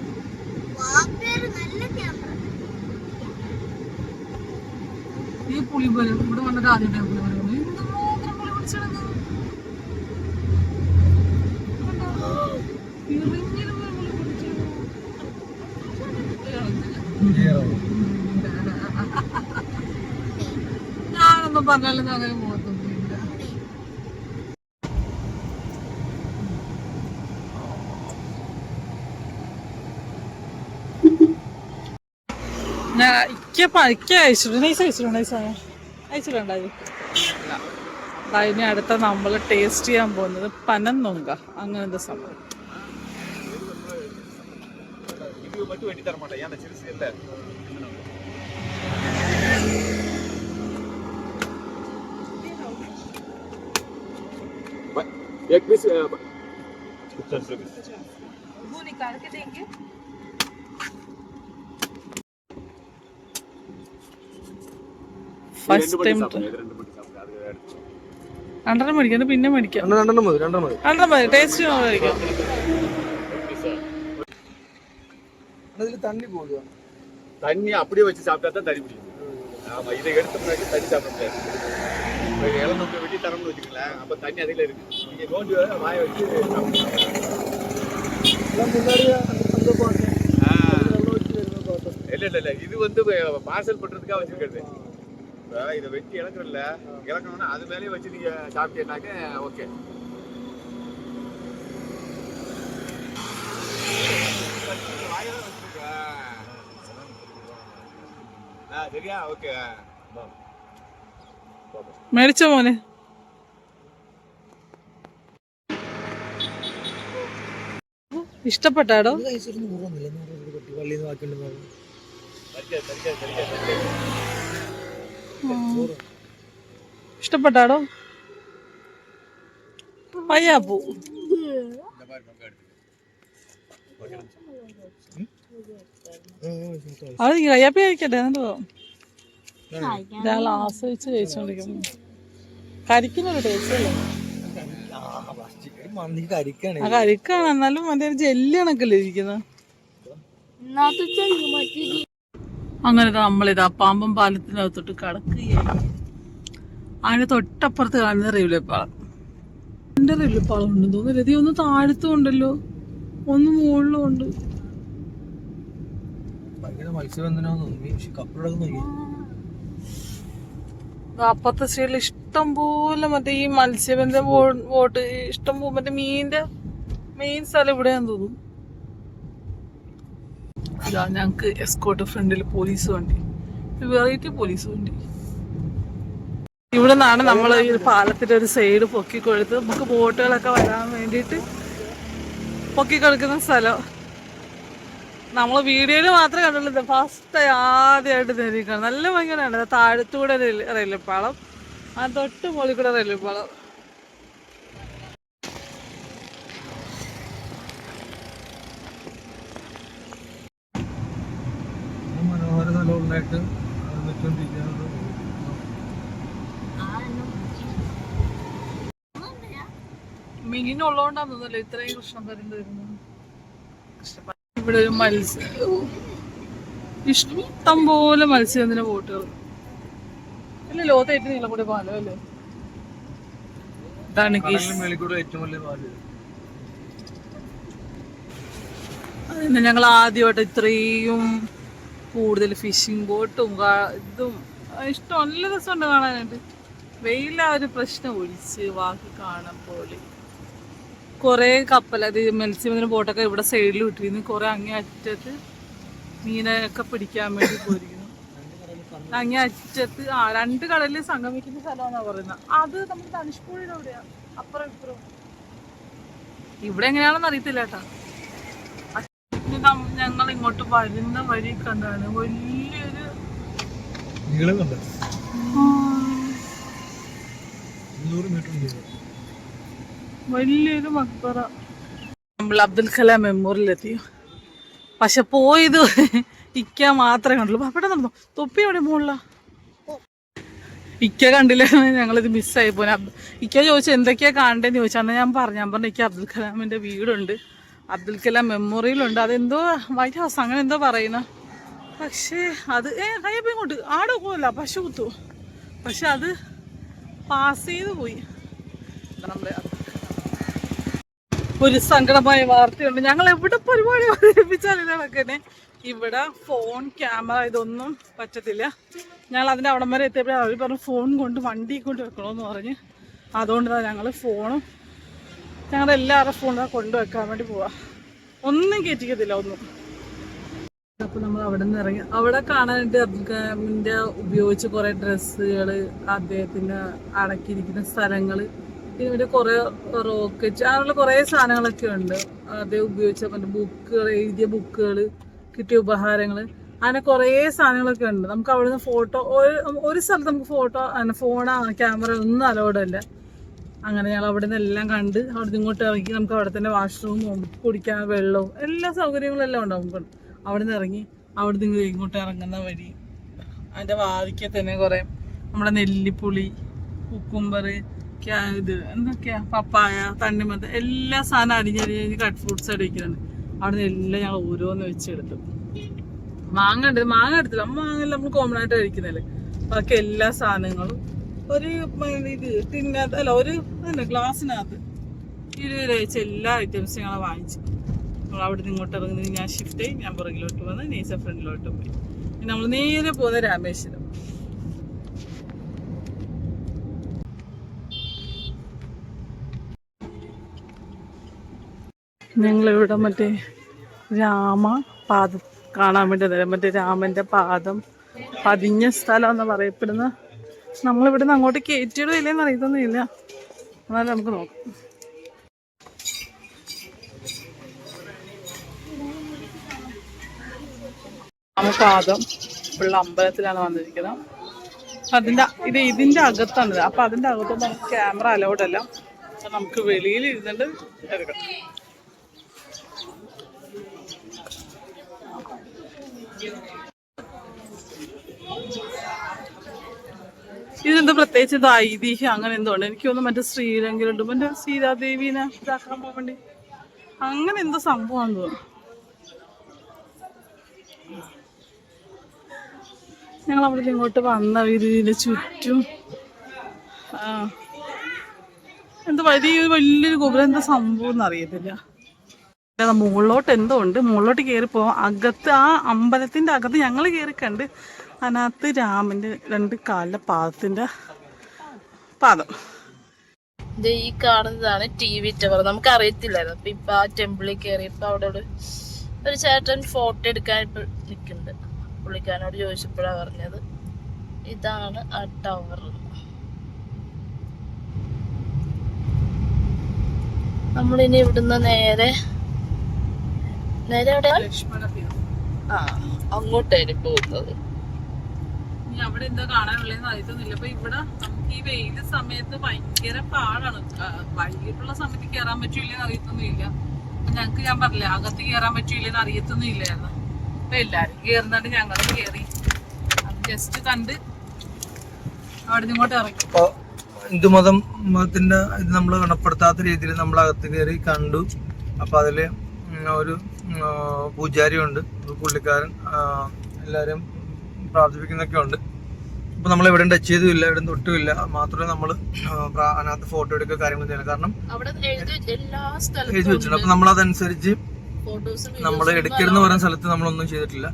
ഈ പുളിമരം ഇവിടെ വന്നിട്ട് ആദ്യമായിട്ട് പുളിമരം പുളി പിടിച്ചെടുക്കുന്നു. ഞാനൊന്നും പറഞ്ഞാലും അങ്ങനെ പോകത്തൊന്നുമില്ല. അതിന് അടുത്ത നമ്മൾ ടേസ്റ്റ് ചെയ്യാൻ പോകുന്നത് പനന്നൊങ്ക അങ്ങനത്തെ സംഭവം. ഫസ്റ്റ് ടൈം 2 മേടിക്കാം, പിന്നെ മേടിക്കാം. 2 മതി. ടേസ്റ്റ് കഴിക്കാം. தண்ணி அப்படியே வச்சு சாப்பிட்டா தான் தண்ணி பிடிக்கும். ஆமா, இதை எடுத்த பின்னாடி தண்ணி சாப்பிட முடியாது. இளநொங்க வெட்டி தரம்னு வச்சுக்கலாம். அப்ப தண்ணி அதில் இருக்கு. நீங்க நோண்டி வாய வச்சு இல்ல இது வந்து பார்சல் பண்றதுக்காக வச்சிருக்கிறது. இதை வெட்டி இழக்கணும்ல, இழக்கணும்னா அது மேலேயே வச்சு நீங்க சாப்பிட்டீங்கன்னாக்க ஓகே. മേടിച്ച മോനെ ഇഷ്ടപ്പെട്ടാടോ? ഇഷ്ടപ്പെട്ടാടോ? പയ്യാപ്പൂ അത് കയ്യാപ്പി കഴിക്കട്ടെ എന്നിട്ടോ ഒരാൾ ആസ്വദിച്ച് കഴിച്ചോണ്ടിരിക്കുന്നു. കരിക്കുന്നൊരു ടേസ്റ്റ് അല്ലേ? ആ കരിക്കാണ്, എന്നാലും മറ്റേ ജെല്ലി കണക്കല്ലേ ഇരിക്കുന്നത്. അങ്ങനെ നമ്മളിതാ പാമ്പം പാലത്തിനകത്തോട്ട് കടക്കുകയായി. അതിന് തൊട്ടപ്പുറത്ത് കാണുന്ന റെയിൽവേ പാളം. എന്റെ റെയിൽവേ പാളം ഉണ്ടെന്ന് തോന്നുന്നു. രതി ഒന്ന് താഴത്തും ഉണ്ടല്ലോ, ഒന്ന് മുകളിലും ഉണ്ട്. അപ്പുറത്തെ സൈഡിൽ ഇഷ്ടം പോലെ മറ്റേ ഈ മത്സ്യബന്ധന ബോട്ട് ഇഷ്ടം പോലെ മറ്റേ മീനിന്റെ മെയിൻ സ്ഥലം ഇവിടെയാന്ന് തോന്നുന്നു. ഇതാ ഞങ്ങക്ക് എസ്കോട്ട് ഫ്രണ്ടിൽ പോലീസ് വണ്ടി, വെറൈറ്റി പോലീസ് വണ്ടി. ഇവിടെ നിന്നാണ് നമ്മൾ ഈ പാലത്തിന്റെ ഒരു സൈഡ് പൊക്കിക്കൊടുത്ത് നമുക്ക് ബോട്ടുകളൊക്കെ വരാൻ വേണ്ടിയിട്ട് പൊക്കിക്കൊടുക്കുന്ന സ്ഥലം. നമ്മൾ വീഡിയോയിൽ മാത്രമേ കണ്ടുള്ളൂ. ഫസ്റ്റ് ആദ്യമായിട്ട് നേരിക്കണം. നല്ല ഭയങ്കരമാണ്. താഴത്തൂടെ റെയിൽവേ പാളം, ആ തൊട്ട് മുകളിൽ കൂടെ റെയിൽവേ പാളം. മനോഹര സ്ഥലമുണ്ടായിട്ട് മീനുള്ളതുകൊണ്ടാന്ന് തോന്നുന്നല്ലോ ഇത്രയും കൃഷ്ണം തരേണ്ടി വരുന്നത്. ഇവിടെ ഒരു ഇഷ്ടം പോലെ മത്സ്യബന്ധന ബോട്ടുകൾ അല്ലേ? ലോകത്തെ ഏറ്റവും നീളം കൂടെ പാലം അല്ലേ? ഇതാണ് അതന്നെ ഞങ്ങൾ ആദ്യമായിട്ട് ഇത്രയും കൂടുതൽ ഫിഷിംഗ് ബോട്ടും ഇതും ഇഷ്ടം. നല്ല രസമുണ്ട് കാണാനായിട്ട്. വെയിലാ ഒരു പ്രശ്നം ഒഴിച്ച് ബാക്കി കാണാൻ പോലെ കുറേ കപ്പൽ, അത് മത്സ്യബന്ധന ബോട്ടൊക്കെ ഇവിടെ സൈഡിൽ വിട്ടിരുന്നു. കുറെ അങ്ങേ അറ്റത്ത് മീനൊക്കെ പിടിക്കാൻ വേണ്ടി പോയിരിക്കുന്നു. അങ്ങേ അറ്റത്ത് രണ്ട് കടലിൽ സംഗമിക്കുന്ന സ്ഥലമാണെന്നാ പറയുന്നത്. അത് നമ്മുടെ ധനുഷ്കോടിയുടെ അവിടെയാ, അപ്പുറം ഇപ്പുറം. ഇവിടെ എങ്ങനെയാണെന്ന് അറിയത്തില്ല കേട്ടാ. ഞങ്ങൾ ഇങ്ങോട്ട് വരുന്ന വഴി കണ്ടാണ് വലിയൊരു മക്ബറ. നമ്മൾ അബ്ദുൽ കലാം മെമ്മോറിയൽ എത്തി. പക്ഷെ പോയത് ഇക്ക മാത്രമേ കണ്ടുള്ളൂ. അവിടെ നടന്നോ തൊപ്പി അവിടെ മുകളില ഇക്ക കണ്ടില്ല. ഞങ്ങളിത് മിസ്സായി പോലെ. ഇക്ക ചോദിച്ചു എന്തൊക്കെയാ കാണണ്ടേന്ന് ചോദിച്ചു. അന്ന് ഞാൻ പറഞ്ഞു ഇക്ക അബ്ദുൽ കലാമിന്റെ വീടുണ്ട്, അബ്ദുൽ കലാം മെമ്മോറിയലുണ്ട്, അതെന്തോ വൈറ്റ് ഹൗസ് അങ്ങനെ എന്തോ പറയുന്ന. പക്ഷേ അത് കയ്യപ്പം ഇങ്ങോട്ട് ആടെ പോകല്ല, പശു കുത്തു. പക്ഷെ അത് പാസ് ചെയ്ത് പോയി. നമ്മുടെ ഒരു സങ്കടമായ വാർത്തയുണ്ട്. ഞങ്ങൾ എവിടെ പരിപാടി അവതരിപ്പിച്ചാൽ ഇതൊക്കെ തന്നെ. ഇവിടെ ഫോൺ, ക്യാമറ ഇതൊന്നും പറ്റത്തില്ല. ഞങ്ങൾ അതിൻ്റെ അവിടം വരെ എത്തിയപ്പോൾ അവർ പറഞ്ഞു ഫോൺ കൊണ്ട് വണ്ടി കൊണ്ട് വെക്കണമെന്ന് പറഞ്ഞ്. അതുകൊണ്ടാണ് ഞങ്ങൾ ഫോണും ഞങ്ങളുടെ എല്ലാവരുടെ ഫോണും കൊണ്ടുവെക്കാൻ വേണ്ടി പോവാ. ഒന്നും കയറ്റിക്കത്തില്ല ഒന്നും. അപ്പോൾ നമ്മൾ അവിടെ നിന്ന് ഇറങ്ങി. അവിടെ കാണാനായിട്ട് അബ്ദുൽ കലാമിൻ്റെ ഉപയോഗിച്ച് കുറേ ഡ്രസ്സുകൾ, അദ്ദേഹത്തിന് അടക്കിയിരിക്കുന്ന സ്ഥലങ്ങൾ, പിന്നെ കുറേ റോക്കറ്റ് അങ്ങനെയുള്ള കുറേ സാധനങ്ങളൊക്കെ ഉണ്ട്. അദ്ദേഹം ഉപയോഗിച്ച മറ്റേ ബുക്കുകൾ, എഴുതിയ ബുക്കുകൾ, കിട്ടിയ ഉപഹാരങ്ങൾ, അങ്ങനെ കുറേ സാധനങ്ങളൊക്കെ ഉണ്ട്. നമുക്ക് അവിടെ നിന്ന് ഫോട്ടോ ഒരു സ്ഥലത്ത് നമുക്ക് ഫോൺ ക്യാമറ ഒന്നും അലോഡല്ല. അങ്ങനെ ഞങ്ങൾ അവിടെ നിന്ന് എല്ലാം കണ്ട് അവിടെ നിന്ന് ഇങ്ങോട്ട് ഇറങ്ങി. നമുക്ക് അവിടെ തന്നെ വാഷ്റൂമും കുടിക്കാൻ വെള്ളവും എല്ലാ സൗകര്യങ്ങളും എല്ലാം ഉണ്ട്. നമുക്ക് അവിടെ നിന്ന് ഇറങ്ങി അവിടെ നിന്ന് ഇങ്ങോട്ട് ഇറങ്ങുന്ന വഴി അതിൻ്റെ വാതിക്കൽ തന്നെ കുറേ നമ്മുടെ നെല്ലിപ്പുളി, കുക്കുംബർ, ഇത് എന്തൊക്കെയാ, പപ്പായ, തണ്ണിമത്തൻ, എല്ലാ സാധനം അരിഞ്ഞ് കട്ട് ഫ്രൂട്ട്സ് അടിക്കുന്നുണ്ട്. അവിടെ നിന്ന് എല്ലാം ഞങ്ങൾ ഓരോന്ന് വെച്ചെടുത്തു. മാങ്ങ എടുത്തില്ല. മാങ്ങ നമ്മൾ കോമൺ ആയിട്ട് കഴിക്കുന്നല്ലേ. ബാക്കി എല്ലാ സാധനങ്ങളും ഒരു ഇത് ടിന്നകത്ത് അല്ല ഒരു ഗ്ലാസ്സിനകത്ത് 20 രൂപ വെച്ച് എല്ലാ ഐറ്റംസും ഞങ്ങൾ വാങ്ങിച്ചു. നമ്മൾ അവിടെ നിന്ന് ഇങ്ങോട്ട് ഇറങ്ങുന്നത് ഞാൻ ഷിഫ്റ്റ് ചെയ്യും. ഞാൻ പുറകിലോട്ട് വന്ന് നീസ ഫ്രണ്ടിലോട്ട് പോയി. നമ്മൾ നേരെ പോകുന്ന രാമേശ്വരം. ഞങ്ങളിവിടെ മറ്റേ രാമപാദം കാണാൻ വേണ്ടി മറ്റേ രാമന്റെ പാദം പതിഞ്ഞ സ്ഥലം എന്ന് പറയപ്പെടുന്ന. നമ്മളിവിടുന്ന് അങ്ങോട്ട് കയറ്റിയിടോ ഇല്ലെന്ന് അറിയത്തൊന്നുമില്ല. എന്നാലും നമുക്ക് നോക്കാം. രാമപാദം ഉള്ള അമ്പലത്തിലാണ് വന്നിരിക്കുന്നത്. ഇതിന്റെ അകത്താണിത്. അപ്പൊ അതിന്റെ അകത്തോട്ട് നമുക്ക് ക്യാമറ അലൗഡ് അല്ല. അപ്പൊ നമുക്ക് വെളിയിൽ ഇരുന്നിട്ട് എടുക്കാം. ഇതിനെന്തോ പ്രത്യേകിച്ച് ഇത് ഐതിഹ്യം അങ്ങനെ എന്തോ ഉണ്ട്. എനിക്കൊന്നും മറ്റേ ശ്രീലങ്കയിലുണ്ട് മറ്റേ സീതാദേവീനെ ഇതാക്കാൻ പോകാൻ വേണ്ടി അങ്ങനെ എന്തോ സംഭവമാണെന്ന് തോന്നുന്നു. ഞങ്ങൾ അവിടെ ഇങ്ങോട്ട് വന്ന ഇതിന് ചുറ്റും എന്താ വലിയൊരു ഗോപുരം, എന്താ സംഭവം എന്ന് അറിയത്തില്ല. മുകളിലോട്ട് എന്തോ ഉണ്ട്. മുകളിലോട്ട് കയറി പോവാം. അകത്ത് ആ അമ്പലത്തിന്റെ അകത്ത് ഞങ്ങൾ കയറി കണ്ട് അതിനകത്ത് രാമന്റെ 2 കാലിലെ പാദത്തിന്റെ പാദം. ഈ കാണുന്നതാണ് TV ടവർ. നമുക്ക് അറിയത്തില്ലായിരുന്നു. അപ്പൊ ഇപ്പൊ ആ ടെമ്പിളിൽ കയറിയപ്പോ അവിടെ ഒരു ചേട്ടൻ ഫോട്ടോ എടുക്കാൻ ഇപ്പൊ നിൽക്കുന്നുണ്ട്. പുള്ളിക്കാരനോട് ചോദിച്ചപ്പോഴാണ് പറഞ്ഞത് ഇതാണ് ആ ടവർ. നമ്മളിനി ഇവിടുന്ന് നേരെ എവിടെയാ? അങ്ങോട്ടായിരുന്നു പോകുന്നത്. അവിടെ എന്താ കാണാനുള്ളതെന്ന് അറിയത്തൊന്നുമില്ല. അപ്പൊ ഇവിടെ നമുക്ക് ഈ വെയില് സമയത്ത് ഭയങ്കര പാടാണ്. വൈകിട്ടുള്ള സമയത്ത് കയറാൻ പറ്റൂലെന്ന് അറിയത്തൊന്നുമില്ല. ഞങ്ങക്ക് ഞാൻ പറഞ്ഞില്ല അകത്ത് കയറാൻ പറ്റൂലെന്ന് അറിയത്തൊന്നും ഇല്ലായിരുന്നു. അപ്പൊ എല്ലാരും കയറുന്നുണ്ട്. ഞങ്ങളും കയറി ജസ്റ്റ് കണ്ട് അവിടെ ഇങ്ങോട്ട് ഇറങ്ങി. മതത്തിന്റെ ഇത് നമ്മൾ ഗുണപ്പെടുത്താത്ത രീതിയിൽ നമ്മൾ അകത്ത് കയറി കണ്ടു. അപ്പൊ അതില് ഒരു പൂജാരി ഉണ്ട്, പുള്ളിക്കാരൻ എല്ലാരും പ്രാർത്ഥിപ്പിക്കുന്നൊക്കെ ഉണ്ട്. അപ്പൊ നമ്മൾ എവിടെ ടച്ച് ചെയ്തുമില്ല, എവിടെ തൊട്ടുമില്ല. മാത്രമേ നമ്മൾ അതിനകത്ത് ഫോട്ടോ എടുക്കുക കാര്യങ്ങൾ ചെയ്യണം. കാരണം എഴുതി വെച്ചിട്ടുണ്ട്. അപ്പൊ നമ്മൾ അതനുസരിച്ച് നമ്മൾ എടുക്കരുതെന്ന് പറയുന്ന സ്ഥലത്ത് നമ്മളൊന്നും ചെയ്തിട്ടില്ല.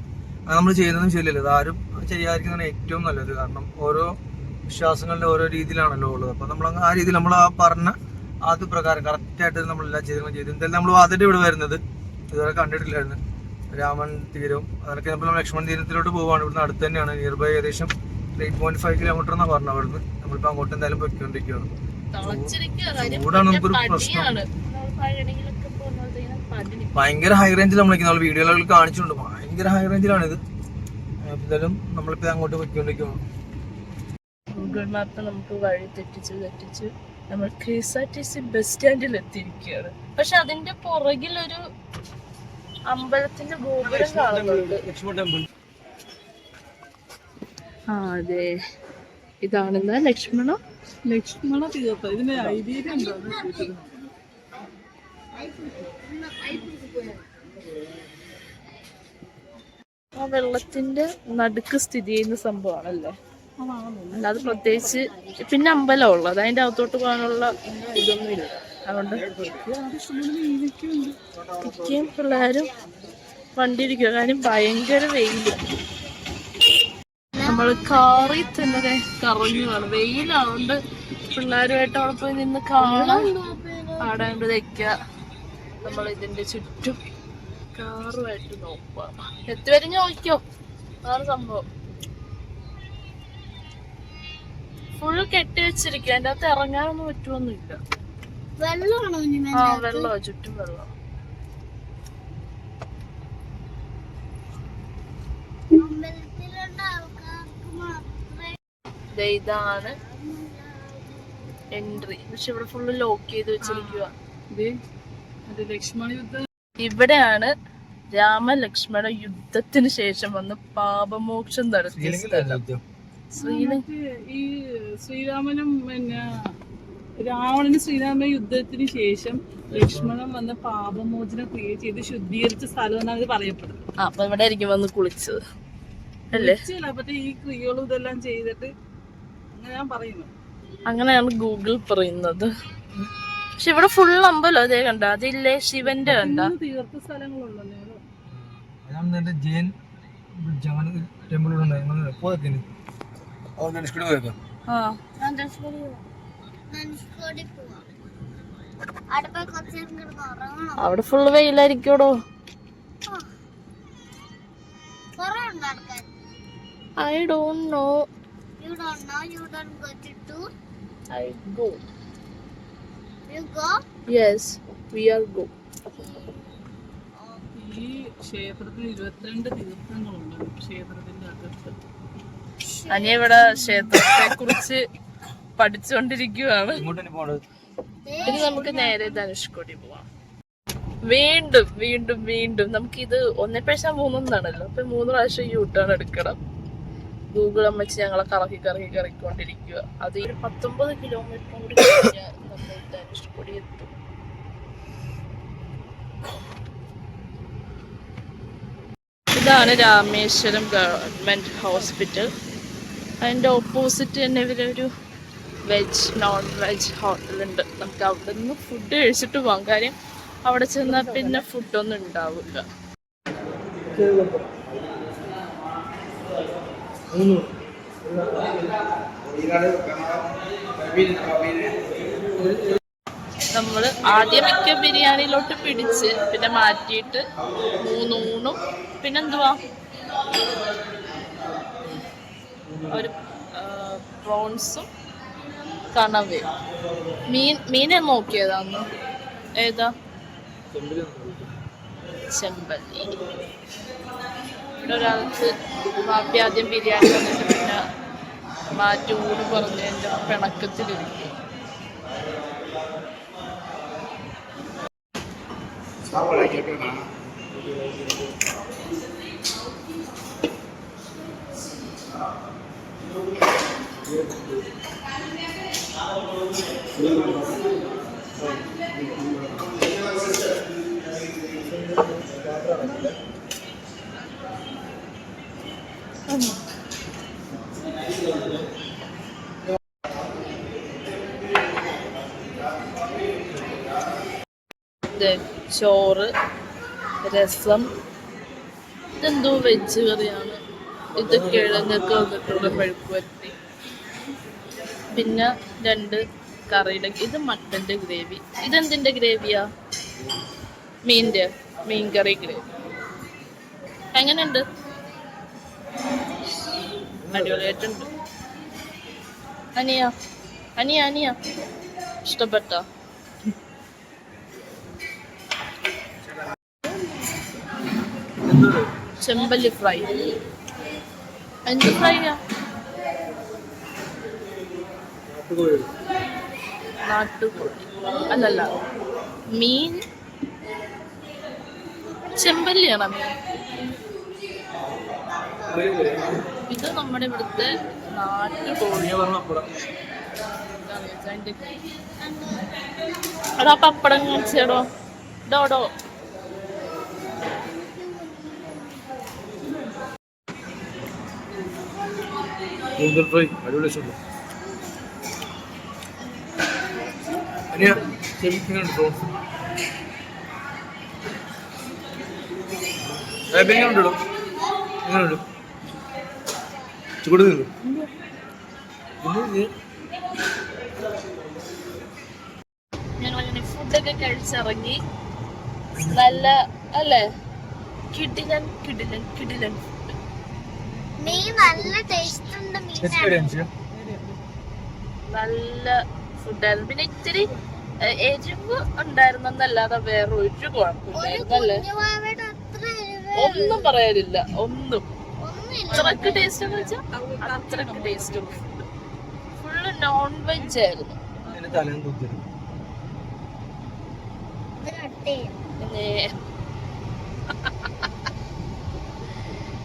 നമ്മൾ ചെയ്യുന്നതും ശരിയല്ല. ഇത് ആരും ചെയ്യാതിരിക്കുന്നതാണ് ഏറ്റവും നല്ലത്. കാരണം ഓരോ വിശ്വാസങ്ങളുടെ ഓരോ രീതിയിലാണല്ലോ ഉള്ളത്. അപ്പൊ നമ്മൾ ആ രീതിയിൽ നമ്മൾ ആ പറഞ്ഞ അത് പ്രകാരം കറക്റ്റായിട്ട് നമ്മളെല്ലാം ചെയ്തു. എന്തായാലും നമ്മൾ അതിന്റെ ഇവിടെ വരുന്നത് ഇതുവരെ കണ്ടിട്ടില്ലായിരുന്നു. രാമൻ തീരവും അതൊക്കെ നമ്മൾ ലക്ഷ്മൺ തീരത്തിലോട്ട് പോവാണ്. ഇവിടുന്ന് അടുത്ത് തന്നെയാണ്. നിയർ ബൈ ഏകദേശം 8.5 കിലോമീറ്റർ എന്നാണ് പറഞ്ഞത് അവിടുന്ന്. നമ്മളിപ്പോ അങ്ങോട്ട് എന്തായാലും പൊയ്ക്കൊണ്ടിരിക്കുകയാണ്. ചൂടാണ് നമുക്കൊരു പ്രശ്നം. ഭയങ്കര ഹൈ റേഞ്ചിൽ നമ്മൾ വീഡിയോകളിൽ കാണിച്ചിട്ടുണ്ട്. ഭയങ്കര ഹൈ റേഞ്ചിലാണ് ഇത്. എന്തായാലും നമ്മളിപ്പോ അങ്ങോട്ട് പൊയ്ക്കൊണ്ടിരിക്കുകയാണ്. ഗൂഗിൾ മാപ്പ് നമുക്ക് വഴി തെറ്റിച്ച് നമ്മൾ KSRTC ബസ് സ്റ്റാൻഡിൽ എത്തിയിരിക്കുകയാണ്. പക്ഷെ അതിന്റെ പുറകിലൊരു അമ്പലത്തിന്റെ ഗോപുരം കാണുന്നുണ്ട്. അതെ, ഇതാണെന്ന് ലക്ഷ്മണ തീർത്ഥം. ഇതിന്റെ ഐതിഹ്യം എന്താ? ആ വെള്ളത്തിന്റെ നടുക്ക് സ്ഥിതി ചെയ്യുന്ന സംഭവമാണല്ലേ. അല്ലാതെ പ്രത്യേകിച്ച് പിന്നെ അമ്പലമുള്ളത് അതിന്റെ അകത്തോട്ട് പോകാനുള്ള ഇതൊന്നും ഇല്ല. അതുകൊണ്ട് മിക്കയും പിള്ളേരും വണ്ടി ഇരിക്കുക. കാര്യം ഭയങ്കര വെയില്. നമ്മള് കാറിൽ തന്നെ കറങ്ങുകയാണ്. വെയിലാവുകൊണ്ട് പിള്ളേരുമായിട്ട് അവിടെ പോയി നിന്ന് കാണാൻ ആടാണ്ട് വെക്ക. നമ്മൾ ഇതിന്റെ ചുറ്റും കാറുമായിട്ട് നോക്കുക. എത്തുവരെ നോക്കിയോ ആണ് സംഭവം. ഫുള്ള് കെട്ടി വെച്ചിരിക്കുക. അതിന്റെ അകത്ത് ഇറങ്ങാനൊന്നും പറ്റുമൊന്നുമില്ല. വെള്ളമോ ചുറ്റും വെള്ളം. ഇതാണ് എൻട്രി. പക്ഷെ ഇവിടെ ഫുള്ള് ലോക്ക് ചെയ്ത് വെച്ചിരിക്കുക. ഇവിടെയാണ് രാമലക്ഷ്മണ യുദ്ധത്തിന് ശേഷം വന്ന് പാപമോക്ഷം നടത്തിയ സ്ഥലം. ഈ ശ്രീരാമനും പിന്നെ രാവണന് ശ്രീരാമ യുദ്ധത്തിന് ശേഷം ലക്ഷ്മണൻ വന്ന് പാപമോചനം ക്രിയ ചെയ്ത് ശുദ്ധീകരിച്ച സ്ഥലം എന്നാണ് ഇത് പറയപ്പെടുന്നത്. അപ്പൊ ഇവിടെ ആയിരിക്കും വന്ന് കുളിച്ചത് അല്ലേ? മറ്റേ ഈ ക്രിയകളും ഇതെല്ലാം ചെയ്തിട്ട് ഞാൻ പറയുന്നു. അങ്ങനെയാണ് ഗൂഗിൾ പറയുന്നത്. പക്ഷെ ഇവിടെ ഫുൾ അമ്പലം അതേ കണ്ട. അതില്ലേ ശിവന്റെ കണ്ട തീർത്ഥ സ്ഥലങ്ങളുണ്ടല്ലോ. അവിടെ full വെയിലായിരിക്കോടോ. I don't know. You don't know? You don't go to tour? I go. You go? Yes, we are go. ഈ ക്ഷേത്രത്തിൽ 22 തീർത്ഥങ്ങളുണ്ട് ക്ഷേത്രത്തിന്റെ അകത്ത്. അനിയ ഇവിടെ ക്ഷേത്രത്തെ കുറിച്ച് പഠിച്ചുകൊണ്ടിരിക്കുകയാണ്. ഇനി നമുക്ക് നേരെ ധനുഷ്കോടി പോവാം. വീണ്ടും വീണ്ടും വീണ്ടും നമുക്കിത് 1/3 അപ്പൊ 3 പ്രാവശ്യം യൂട്ടേൺ എടുക്കണം. ഗൂഗിൾ അമ്മച്ച് ഞങ്ങളെ കറക്കിക്കൊണ്ടിരിക്കുക. അത് 19 കിലോമീറ്റർ കൂടി കഴിഞ്ഞാൽ നമ്മൾ ധനുഷ്കോടി എത്തും. ഇതാണ് രാമേശ്വരം ഗവൺമെന്റ് ഹോസ്പിറ്റൽ. അതിന്റെ ഓപ്പോസിറ്റ് തന്നെ ഇവരൊരു വെജ് നോൺ വെജ് ഹോട്ടലുണ്ട്. നമുക്ക് അവിടെ നിന്ന് ഫുഡ് കഴിച്ചിട്ട് പോകാം. കാര്യം അവിടെ ചെന്നാൽ പിന്നെ ഫുഡൊന്നും ഉണ്ടാവില്ല. നമ്മൾ ആദ്യം മിക്ക ബിരിയാണിയിലോട്ട് പിടിച്ച് പിന്നെ മാറ്റിയിട്ട് 3 ഊണും പിന്നെന്തുവാ ഒരു പ്രോൺസും കണവയും. മീനെ നോക്കിയതാന്ന് ഏതാ? ചെമ്പല്ലി. ഇവിടെ ഒരാൾക്ക് മാപ്പി ആദ്യം ബിരിയാണി വന്നിട്ട് പിന്നെ മാറ്റി ഊണ് പറഞ്ഞ് എൻ്റെ പിണക്കത്തിലിരിക്കും. ചോറ്, രസം, ഇതെന്തോ വെജ് കറിയാണ്. ഇത് കിഴങ്ങൊക്കെ വന്നിട്ടുള്ള മെഴുക്കുവരട്ടി, പിന്നെ 2 കറിയുടെ. ഇത് മട്ടന്റെ ഗ്രേവി. ഇതെന്തിന്റെ ഗ്രേവിയാ? മീൻ കറി ഗ്രേവി. എങ്ങനെയുണ്ട്? അടിപൊളിയായിട്ടുണ്ട്. അനിയ ഇഷ്ടപ്പെട്ട? ചെമ്പല്ലി ഫ്രൈ. എന്ത് ഫ്രൈയാ? നാട്ടുകോഴി അല്ലല്ല, മീൻ. ചെമ്പല്ലിയാണോ മീൻ? ഇത് നമ്മുടെ ഇവിടുത്തെ നാട്ടുകോഴി. അതാ പപ്പടം കാണിച്ചേടോ. ഡോഡോ ഗൂഗിൾ ഫ്രൈ അടിപൊളി. ചൂട് ഞങ്ങളങ്ങനെ ഫുഡൊക്കെ കഴിച്ചിറങ്ങി. നല്ല അല്ലേ? കിടിലൻ ഫുഡ്. നല്ല ടേസ്റ്റ് ഉണ്ട്. നല്ല ഫുഡായിരുന്നു. പിന്നെ ഇത്തിരി എരിവ് ഉണ്ടായിരുന്നല്ലാതെ വേറെ ഒരു കുഴപ്പമില്ലായിരുന്നല്ലേ? ഒന്നും പറയാനില്ല. ഒന്നും അത്രക്ക് ടേസ്റ്റ് എന്ന് വെച്ചാൽ അത്രക്ക് ടേസ്റ്റ്. ഫുള്ള് നോൺ വെജ് ആയിരുന്നു.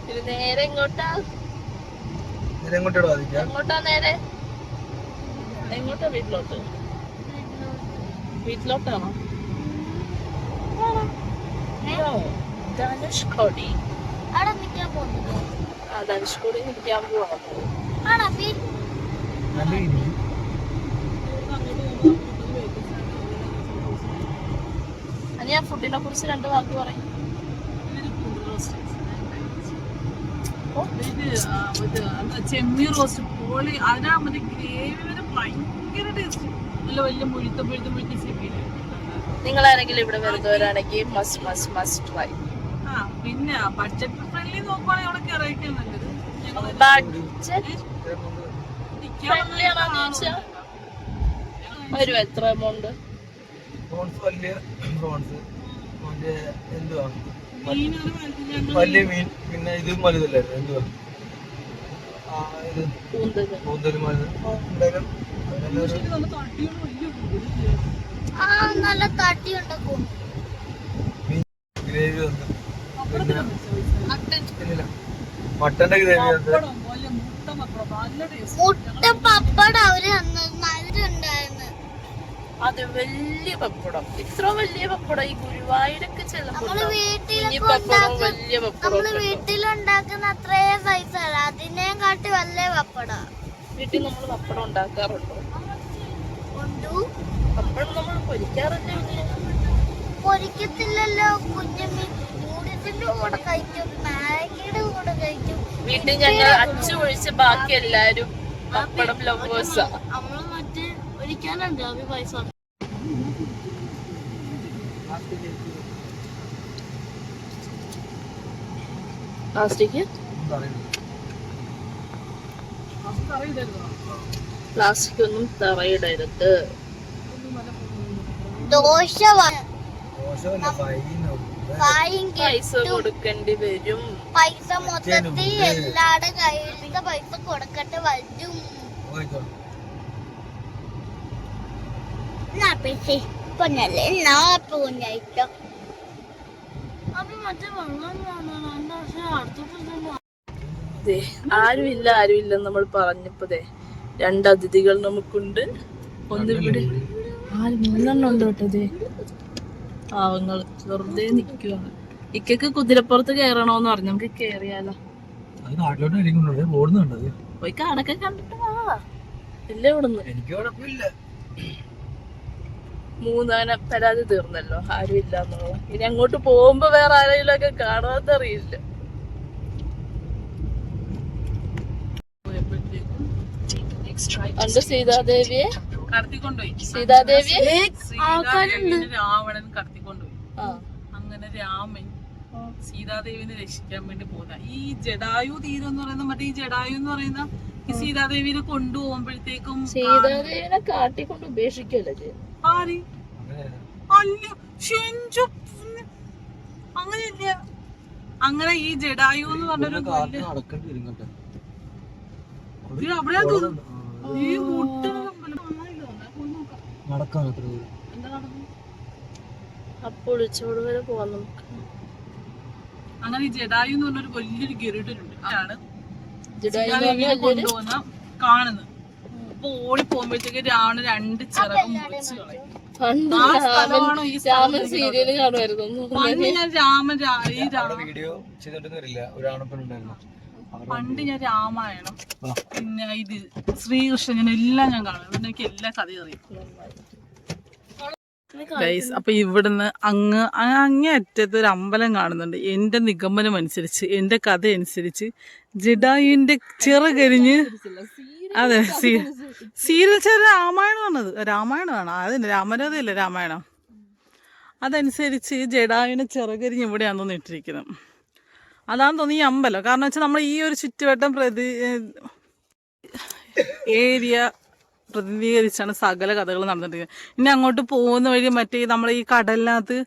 ഇത് നേരെ എങ്ങോട്ടാ? നേരെ എങ്ങോട്ടാ? വീട്ടിലോട്ടാണോ? ധനുഷ്കോടി. ധനുഷ്കോടി നിൽക്കാൻ പോവാം. ഞാൻ ഫുഡിനെ കുറിച്ച് 2 വാക്ക് പറയും. ചെമ്മീൻ റോസ്റ്റ് പൊളി. അതിനാ മറ്റേ ഗ്രേവി വരെ ഭയങ്കര ടേസ്റ്റ്. നല്ല വലിയ മുഴുത്ത ചെമ്മീൻ. നിങ്ങൾ ആരെങ്കിലും ഇവിടെ വരുന്നവരാണെങ്കിൽ മസ്റ്റ് ട്രൈ. പിന്നെ ബഡ്ജറ്റ് ഫ്രണ്ട്ലി നോക്കുവാണെങ്കിൽ അവിടെ കയറിയിരിക്കാൻ നല്ലത്. ബഡ്ജറ്റ് ഫ്രണ്ട്ലി ആണോന്ന് ചോദിച്ചാൽ ഒരു എത്ര എമൗണ്ട്? മീനാണ് വലുത്. ഞങ്ങൾ വലിയ മീൻ. പിന്നെ ഇത് വലുതല്ലേ, എന്തുവാ ഇത് കൂന്തല്. കൂന്തലും വലുത്. എന്തായാലും പക്ഷേ നല്ല തടിയുള്ള വലിയ കൂന്തല്. ആ നല്ല തട്ടിയുണ്ടാക്കും. ഗ്രേവി വന്നു. പപ്പടത്തിന് മട്ടൻ ഇല്ലില്ല, മട്ടന്റെ ഗ്രേവി വന്നു. പപ്പടം വലിയ മുട്ട പപ്പടം നല്ല ടേസ്റ്റ്. മുട്ട പപ്പടം അവര് നല്ലതുണ്ടായിരുന്നു. അത് വലിയ പപ്പടം, ഇത്ര വലിയ പപ്പടം ഈ ഗുരുവായൂരൊക്കെ ചെല്ലുമ്പോ നമ്മള് കുഞ്ഞി വീട്ടിലൊക്കെ പപ്പടം ഉണ്ടാക്കുന്ന വലിയ പപ്പടം നമ്മള് വീട്ടിലുണ്ടാക്കുന്ന അത്രേ സൈസല്ല, അതിനേം കാട്ടി വലിയ പപ്പടം വീട്ടിൽ നമ്മൾ പപ്പടം ഉണ്ടാക്കാറുണ്ടോ? കൊണ്ടു. പപ്പടം നമ്മൾ പൊരിക്കാറില്ല. പൊരിക്കത്തില്ലല്ലോ, കുഞ്ഞമ്മി നൂഡിൽസിന്റെ കൂടെ കഴിക്കും, മാഗിയുടെ കൂടെ കഴിക്കും. വീട്ടിൽ ഞങ്ങൾ അച്ചു ഒഴിച്ച് ബാക്കി എല്ലാരും പപ്പടം ലവേഴ്സാ. നമ്മള് മറ്റേ ഒരിക്കാനുണ്ട് അവര് പൈസ. പ്ലാസ്റ്റിക് പ്ലാസ്റ്റിക് ഒന്നും തറയിടരുത്. ദോശ മോശമല്ല, ഫൈനാവും. ഫൈൻ പൈസ കിട്ടും. കൊടുക്കേണ്ടി വരും. പൈസ മൊത്തത്തിൽ എല്ലാരുടെ കയ്യിലത്തെ പൈസ കൊടുക്കട്ടെ വരും. പോയിക്കോളൂ. എന്നാ പൈസ പൊന്നല്ലേ, എന്നാ പൊന്നായിട്ടോ. അപ്പൊ മറ്റേ വെള്ളം ദേ, ആരുമില്ല നമ്മൾ പറഞ്ഞപ്പോ ദേ 2 അതിഥികൾ നമുക്കുണ്ട്. ഒന്നിവിടെ മൂന്നെണ്ണം ഉണ്ട് കേട്ടോ. ദേ പാവങ്ങള് വെറുതെ നിക്കുവാണ്. ഇക്കൊക്കെ കുതിരപ്പുറത്ത് കയറണോന്ന് പറഞ്ഞു. നമുക്ക് കേറിയാലോ? അത് നാട്ടിലോട്ട് ഇരിക്കുന്നുണ്ട്, ഓടുന്നുണ്ട്. പോയി കാടൊക്കെ കണ്ടിട്ട് വാ. ഇല്ലേ ഇവിടുന്ന് എനിക്ക് കുഴപ്പമില്ല. 3 പരാതി തീർന്നല്ലോ, ആരും ഇല്ല എന്നുള്ള. ഇനി അങ്ങോട്ട് പോകുമ്പോ വേറെ ആരെങ്കിലും ഒക്കെ കാണാത്തറിയില്ല. ഉണ്ട് സീതാദേവിയെ കടത്തിക്കൊണ്ടുപോയി. സീതാദേവിയെ സീതാദേവിനെ രാവണൻ കടത്തിക്കൊണ്ടുപോയി. ആ അങ്ങനെ രാമൻ സീതാദേവിനെ രക്ഷിക്കാൻ വേണ്ടി പോകുന്ന ഈ ജടായു തീരം എന്ന് പറയുന്ന മറ്റേ ഈ ജടായു എന്ന് പറയുന്ന ഈ സീതാദേവിനെ കൊണ്ടുപോകുമ്പോഴത്തേക്കും സീതാദേവിനെ കാട്ടിക്കൊണ്ട് ഉപേക്ഷിക്കല്ലേ ചെയ്യുന്നത്? ആര് അല്ല ഷെഞ്ചു അങ്ങനെയല്ല. അങ്ങനെ ഈ ജടായു എന്ന് പറഞ്ഞൊരു കൊല്ല് നടക്കേണ്ടി വരും കേട്ടോ. ഇത് അവിടെയാ തോന്നുന്നു. ഈ മുട്ട നടക്കാൻ അത്ര ദൂരം. എന്താ നടന്നു? അപ്പോൾ ഒളിച്ചോട് വരെ പോവാൻ നമുക്ക്. അങ്ങനെ ഈ ജടായു എന്ന് പറഞ്ഞൊരു വലിയൊരു ഗരുഡനുണ്ട്. അതാണ് ജഡായു എന്ന് സീതാദേവിനെ പറഞ്ഞാൽ കൊണ്ടുപോകുന്ന കാണുന്നത്. അപ്പൊ ഓടി പോകുമ്പോഴത്തേക്ക് രാവണ 2 ചിറകും മുറിച്ച് കളയും. പണ്ട് ആ സ്ഥലമാണോ ഈ രാമൻ സീരിയല് കാണുമായിരുന്നു. പണ്ട് ഞാൻ രാമൻ വീഡിയോ ചെയ്തിട്ടൊന്നും വരില്ല, ഒരാണപ്പനുണ്ടായിരുന്നു. പണ്ട് ഞാൻ രാമായണം പിന്നെ ഇത് ശ്രീകൃഷ്ണൻ എല്ലാം ഞാൻ കാണും. എനിക്ക് എല്ലാ കഥയും അറിയാം. ഗൈസ്, അപ്പൊ ഇവിടുന്ന് അങ്ങേ അറ്റത്ത് ഒരു അമ്പലം കാണുന്നുണ്ട്. എന്റെ നിഗമനം അനുസരിച്ച്, എന്റെ കഥ അനുസരിച്ച് ജഡായുവിന്റെ ചിറകരിഞ്ഞ്, അതെ സീരിയൽ ചെറിയ രാമായണമാണത്. രാമായണമാണ് അതിന് രാമരഥയില്ല രാമായണം. അതനുസരിച്ച് ജഡായുവിനെ ചിറകരിഞ്ഞ് ഇവിടെയാണെന്ന് ഇട്ടിരിക്കുന്നത്. അതാന്ന് തോന്നി ഈ അമ്പലം. കാരണം വെച്ചാൽ നമ്മൾ ഈ ഒരു ചുറ്റുവട്ടം ഏരിയ പ്രതിനിധീകരിച്ചാണ് സകല കഥകൾ നടന്നിട്ടിരിക്കുന്നത്. ഇനി അങ്ങോട്ട് പോകുന്ന വഴി മറ്റേ നമ്മളെ ഈ കടലിനകത്ത്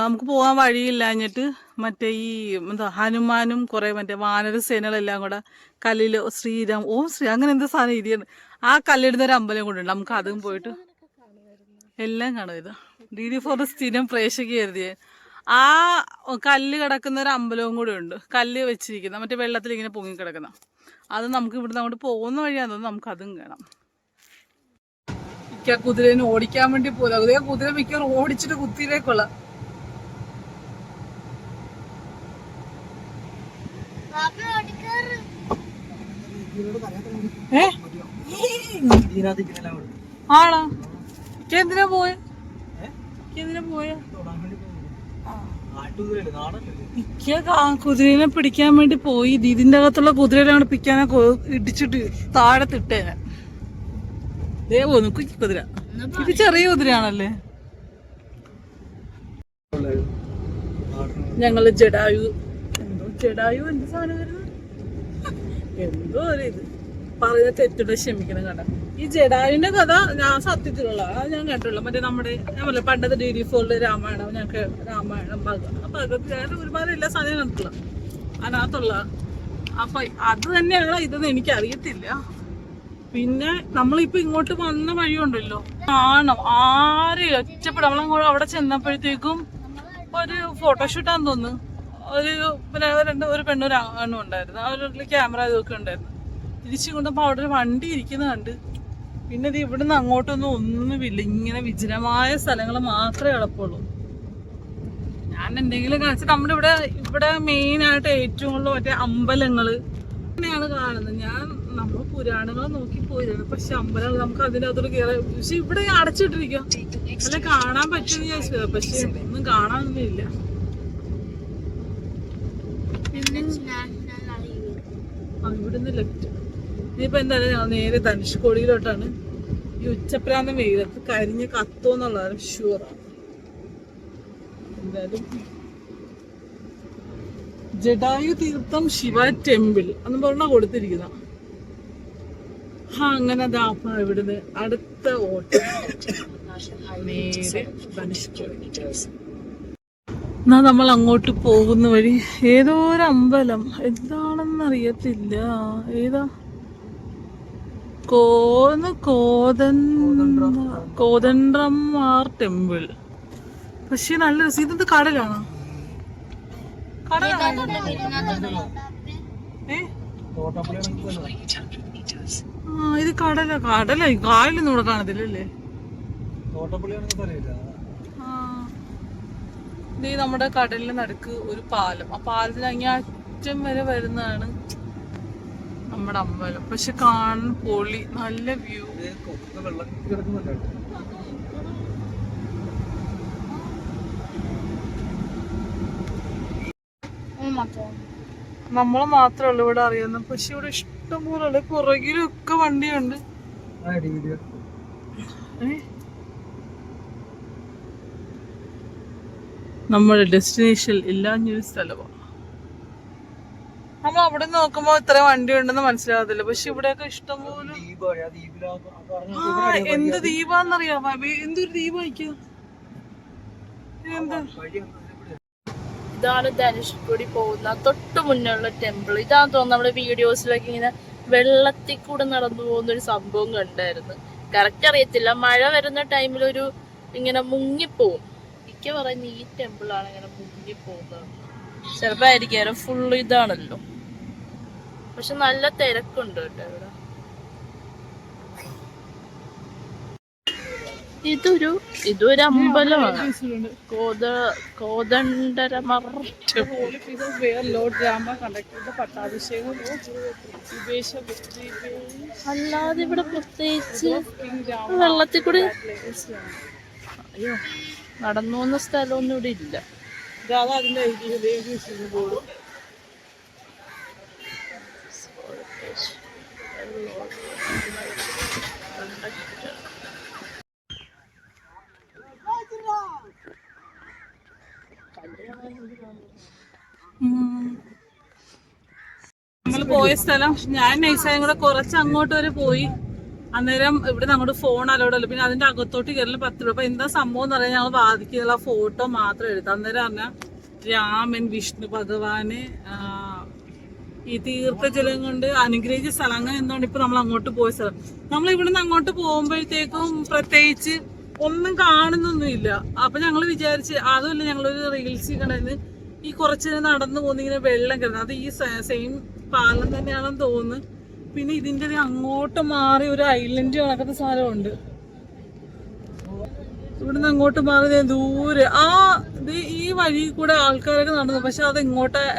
നമുക്ക് പോകാൻ വഴിയില്ലാഞ്ഞിട്ട് മറ്റേ ഈ എന്താ ഹനുമാനും കുറേ മറ്റേ വാനരസേനകളെല്ലാം കൂടെ കല്ലിൽ ശ്രീരാം ശ്രീ അങ്ങനെ എന്താ സാധനം ഇരിയാണ്. ആ കല്ലിടുന്ന ഒരു അമ്പലം കൊണ്ടുണ്ട്. നമുക്ക് അതും പോയിട്ട് എല്ലാം കാണും. ഇത് DD4 സ്ഥിരം പ്രേക്ഷക കരുതിയ ആ കല്ല് കിടക്കുന്ന ഒരു അമ്പലവും കൂടെ ഉണ്ട്. കല്ല് വെച്ചിരിക്കുന്ന മറ്റേ വെള്ളത്തിൽ ഇങ്ങനെ പൊങ്ങിക്കിടക്കുന്ന അത് നമുക്ക് ഇവിടുന്ന് അങ്ങോട്ട് പോകുന്ന വഴിയാന്ന് തോന്നുന്നു. നമുക്ക് അതും കാണാം. കുതിരേനെ ഓടിക്കാൻ വേണ്ടി പോലെ കുതിര മിക്കവാറും ഓടിച്ചിട്ട് കുത്തിയിലേക്കുള്ള ആണോ? എന്തിനാ പോയ കുതിരേനെ പിടിക്കാൻ വേണ്ടി പോയി. ഇതിന്റെ അകത്തുള്ള കുതിരയിലാണ് പിടിക്കാനെ ഇടിച്ചിട്ട് താഴത്തിട്ടേനെ. ദേ പോന്നു കുതിര. ഇത് ചെറിയ കുതിരയാണല്ലേ. ഞങ്ങള് ജഡായു എന്ത് സാധനം വരുന്നത് എന്തോ ഒരു ഇത് പറയുന്ന തെറ്റുടെ ക്ഷമിക്കണം കേട്ടോ. ഈ ജഡായുവിന്റെ കഥ ഞാൻ സത്യത്തിലുള്ള അത് ഞാൻ കേട്ടുള്ളൂ. മറ്റേ നമ്മുടെ ഞാൻ പറഞ്ഞ പണ്ടത്തെ DD4 രാമായണം, ഞങ്ങൾക്ക് രാമായണം ഭഗവത് ഞാൻ ഒരുപാട് എല്ലാ സാധനവും കണ്ടിട്ടുള്ള അതിനകത്തുള്ള. അപ്പൊ അത് തന്നെയാണ് ഇതെന്ന് എനിക്കറിയത്തില്ല. പിന്നെ നമ്മളിപ്പോ ഇങ്ങോട്ട് വന്ന വഴിയുണ്ടല്ലോ കാണണം ആരെ ഒറ്റപ്പെടും. നമ്മളങ്ങോട്ട് അവിടെ ചെന്നപ്പോഴത്തേക്കും ഒരു ഫോട്ടോഷൂട്ടാന്ന് തോന്നുന്നു. ഒരു പെണ്ണും ഒരു ആണും ഉണ്ടായിരുന്നു. അവരുടെ ക്യാമറ ഇതൊക്കെ ഉണ്ടായിരുന്നു. തിരിച്ചു കൊണ്ടപ്പോ അവിടെ ഒരു വണ്ടി ഇരിക്കുന്ന കണ്ട്. പിന്നെ ഇത് ഇവിടുന്ന് അങ്ങോട്ടൊന്നും ഒന്നുമില്ല. ഇങ്ങനെ വിജനമായ സ്ഥലങ്ങൾ മാത്രമേ എളുപ്പമുള്ളൂ. ഞാൻ എന്തെങ്കിലും കാണിച്ചാൽ നമ്മുടെ ഇവിടെ മെയിൻ ആയിട്ട് ഏറ്റവും കൂടുതൽ മറ്റേ അമ്പലങ്ങള് തന്നെയാണ് കാണുന്നത്. നമ്മൾ പുരാണങ്ങൾ നോക്കി പോയതാണ്. പക്ഷെ അമ്പലങ്ങൾ നമുക്ക് അതിനകത്തോട് കയറാൻ, പക്ഷെ ഇവിടെ അടച്ചിട്ടിരിക്കുക. അല്ല കാണാൻ പറ്റുമെന്ന് ചോദിച്ചത്, പക്ഷെ ഒന്നും കാണാനൊന്നും ഇല്ല. ഇവിടുന്ന് ലെഫ്റ്റ്. ഇനിയിപ്പോ എന്തായാലും ഞങ്ങൾ നേരെ ധനുഷ്കോടിയിലോട്ടാണ്. ഈ ഉച്ചപ്രാന്തം വെയിലത്ത് കരിഞ്ഞ് കത്തോന്നുള്ളതാണ് ഷുവറാണ്. എന്തായാലും ജഡായു തീർത്ഥം ശിവ ടെമ്പിൾ എന്ന് പറഞ്ഞാ കൊടുത്തിരിക്കുന്ന. അങ്ങനെ അതാ ഇവിടുന്ന് അടുത്ത ഓട്ടം നേരെ ധനുഷ്കോടി. എന്നാ നമ്മൾ അങ്ങോട്ട് പോകുന്ന വഴി ഏതോ ഒരു അമ്പലം, എന്താണെന്ന് അറിയത്തില്ല. ഏതാ കോതണ്ഡ്രമാർ ടെമ്പിൾ. പക്ഷെ നല്ല രസം. ഇതെന്ത് കടലാണോ? കടലാണോ? ഇത് കടല കായലൊന്നും ഇവിടെ കാണത്തില്ലല്ലേ? ഇത് നമ്മുടെ കടലിന് നടുക്ക് ഒരു പാലം. ആ പാലത്തിന് അങ്ങേ അറ്റം വരെ വരുന്നതാണ് നമ്മുടെ അമ്പലം. പക്ഷെ കാണാൻ പൊളി, നല്ല വ്യൂ. നമ്മള് മാത്രമേ ഉള്ളൂ ഇവിടെ അറിയുന്നത്. പക്ഷെ ഇവിടെ ഇഷ്ടം പോലെ പുറകിലൊക്കെ വണ്ടിയുണ്ട്. നമ്മുടെ ഡെസ്റ്റിനേഷൻ ഇല്ലാഞ്ഞൊരു സ്ഥലമാണ്. നമ്മൾ അവിടെ നോക്കുമ്പോ ഇത്ര വണ്ടി ഉണ്ടെന്ന് മനസ്സിലാകത്തില്ല. പക്ഷെ ഇവിടെയൊക്കെ ഇഷ്ടംപോലെ. എന്ത് ദ്വീപാന്നറിയാമോ? എന്തൊരു ദ്വീപായിക്കോ? ഇതാണ് ധനുഷ്കോടി പോകുന്ന തൊട്ട് മുന്നുള്ള ടെമ്പിൾ. ഇതാന്ന് തോന്നുന്നു നമ്മുടെ വീഡിയോസിലൊക്കെ ഇങ്ങനെ വെള്ളത്തിൽ കൂടെ നടന്നു പോകുന്ന ഒരു സംഭവം കണ്ടായിരുന്നു. കറക്റ്റ് അറിയത്തില്ല. മഴ വരുന്ന ടൈമിലൊരു ഇങ്ങനെ മുങ്ങിപ്പോവും. ഇക്ക പറയുന്ന ഈ ടെമ്പിളാണ് ഇങ്ങനെ മുങ്ങിപ്പോകുന്നത്. ചിലപ്പോ ആയിരിക്കും ഫുള്ള് ഇതാണല്ലോ. പക്ഷെ നല്ല തിരക്കുണ്ട് കേട്ടോ ഇവിടെ. ഇതൊരു അമ്പലമാണ്. അല്ലാതെ ഇവിടെ പ്രത്യേകിച്ച് വെള്ളത്തിൽ കൂടി അയ്യോ നടന്നു പോകുന്ന സ്ഥലമൊന്നും ഇവിടെ ഇല്ല. നമ്മൾ പോയ സ്ഥലം ഞാൻ നൈസായും കൂടെ കുറച്ച് അങ്ങോട്ട് വരെ പോയി. അന്നേരം ഇവിടെ അങ്ങോട്ട് ഫോൺ അലോഡല്ലോ. പിന്നെ അതിന്റെ അകത്തോട്ട് കയറലും 10 രൂപ. അപ്പൊ എന്താ സംഭവം എന്ന് പറഞ്ഞാൽ ഞങ്ങൾ ബാധിക്കുന്നുള്ള ഫോട്ടോ മാത്രം എടുത്തു. അന്നേരം പറഞ്ഞാൽ രാമൻ വിഷ്ണു ഭഗവാന് ഈ തീർത്ഥജലം കൊണ്ട് അനുഗ്രഹിച്ച സ്ഥലം. അങ്ങനെ എന്തുകൊണ്ട് ഇപ്പൊ നമ്മൾ അങ്ങോട്ട് പോയ സ്ഥലം. നമ്മൾ ഇവിടുന്ന് അങ്ങോട്ട് പോകുമ്പോഴത്തേക്കും പ്രത്യേകിച്ച് ഒന്നും കാണുന്നൊന്നുമില്ല. അപ്പൊ ഞങ്ങൾ വിചാരിച്ച് അതുമല്ല, ഞങ്ങളൊരു റീൽസിൽ കണ്ടായിരുന്നു ഈ കുറച്ച് നടന്നു പോകുന്നിങ്ങനെ വെള്ളം കിടന്നു. അത് ഈ സെയിം പാലം തന്നെയാണെന്ന് തോന്നുന്നു. പിന്നെ ഇതിന്റെ അങ്ങോട്ട് മാറി ഒരു ഐലൻഡ് കണക്കത്തെ സാധനമുണ്ട്. ഇവിടുന്ന് അങ്ങോട്ട് മാറി ദൂരെ ഈ വഴി കൂടെ ആൾക്കാരൊക്കെ നടന്നു. പക്ഷെ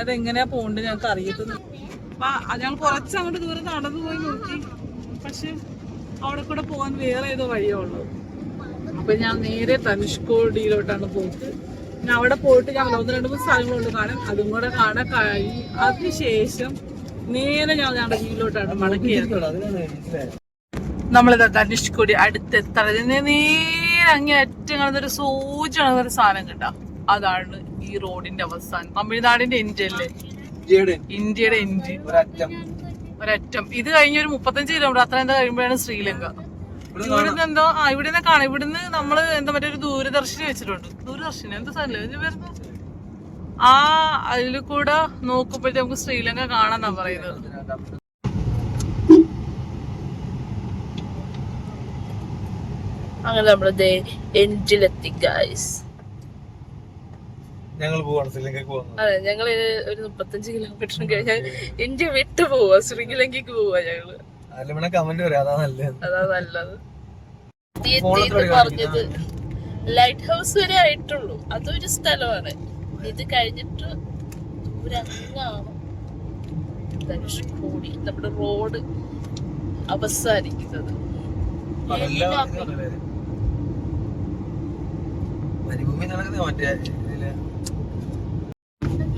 അതെങ്ങനെയാ പോകണ്ടത് ഞങ്ങൾക്ക് അറിയത്തുന്നു. അപ്പൊ ഞങ്ങൾ കുറച്ച് അങ്ങോട്ട് ദൂരെ നടന്നു പോയി നോക്കി. പക്ഷെ അവിടെ കൂടെ പോകാൻ വേറെ ഏതോ വഴിയേ ഉള്ളൂ. അപ്പൊ ഞാൻ നേരെ ധനുഷ്കോടിയിലോട്ടാണ് പോയിട്ട്. പിന്നെ അവിടെ പോയിട്ട് ഞാൻ 1-2 സ്ഥലങ്ങളുണ്ട് കാണാൻ. അതും കൂടെ കാണാൻ കഴിഞ്ഞു. അതിനുശേഷം നേരെ ഞങ്ങളുടെ വീട്ടിലോട്ടാണ് മടങ്ങിയത്. നമ്മളിതാ ധനുഷ്കോടി അടുത്തെത്താറ്. നേരെ അങ്ങേ അറ്റം കാണുന്നൊരു സൂചി കാണുന്നൊരു സാധനം കിട്ടാം. അതാണ് ഈ റോഡിന്റെ അവസാനം. തമിഴ്നാടിന്റെ എൻഡ് അല്ലേ? ഇന്ത്യയുടെ എൻഡ് ഒരറ്റം. ഇത് കഴിഞ്ഞൊരു 35 കിലോമീറ്റർ അത്ര എന്താ കഴിയുമ്പോഴാണ് ശ്രീലങ്ക. ഇവിടുന്ന് എന്തോ ഇവിടുന്ന് കാണാം. ഇവിടുന്ന് നമ്മള് എന്താ മറ്റേ ഒരു ദൂരദർശിനി വെച്ചിട്ടുണ്ട്. ദൂരദർശിനി എന്താ സ്ഥലം ഇതിന് വരുന്നത്? അതിൽ കൂടെ നോക്കുമ്പോഴത്തേ നമുക്ക് ശ്രീലങ്ക കാണാന്നാ പറയുന്നത്. അങ്ങനെ നമ്മള് എൻഡിലെത്തി ഗൈസ്. ഞങ്ങൾ പോവാണ് ശ്രീലങ്കയ്ക്ക് പോകുന്നത്. അതെ, ഞങ്ങള് ഒരു 35 കിലോമീറ്റർ കഴിഞ്ഞാൽ ഇന്ത്യ വിട്ടു പോവാ, ശ്രീലങ്കയ്ക്ക് പോവാ ഞങ്ങള്. കമന്റ് വരാം, അതാ നല്ലത്. അതാ നല്ലത്. പറഞ്ഞത് ലൈറ്റ് ഹൗസ് വരെ ആയിട്ടുള്ളൂ. അതൊരു സ്ഥലമാണ്. ഇത് കഴിഞ്ഞിട്ട് ദൂരങ്ങാണ് ധനുഷ്കോടി, നമ്മുടെ റോഡ് അവസാനിക്കുന്നത്. മരുഭൂമി നടക്കുന്നത് മറ്റേ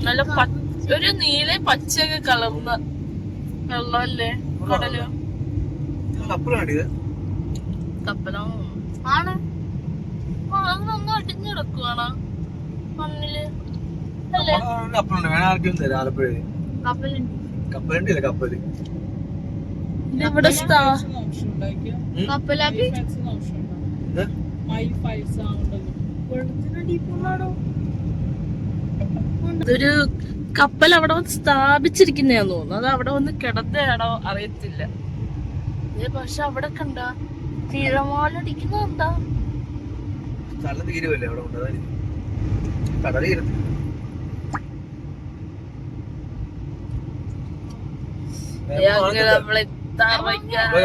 നല്ല ഒരു നീല പച്ചയൊക്കെ കളർന്ന വെള്ളമല്ലേ കടല്. കപ്പലോ ആണ്. അതൊന്നും അടിഞ്ഞു കിടക്കുവാണ് മണ്ണില് അല്ലേ? കപ്പലുണ്ട്, വേണം ആർക്കും തരാം. ആലപ്പുഴയില് കപ്പലുണ്ടില്ല, കപ്പല് ഇവിടെ ഇതൊരു കപ്പൽ അവിടെ വന്ന് സ്ഥാപിച്ചിരിക്കുന്നതാന്ന് തോന്നുന്നു. അത് അവിടെ വന്ന് കിടന്നയാണോ അറിയത്തില്ല. പക്ഷെ അവിടെ കണ്ട തിരമാലടിക്കുന്ന എന്താ സ്ഥലം തീരുവല്ലേ അവിടെ ഉണ്ട്. കടൽ തീരത്ത്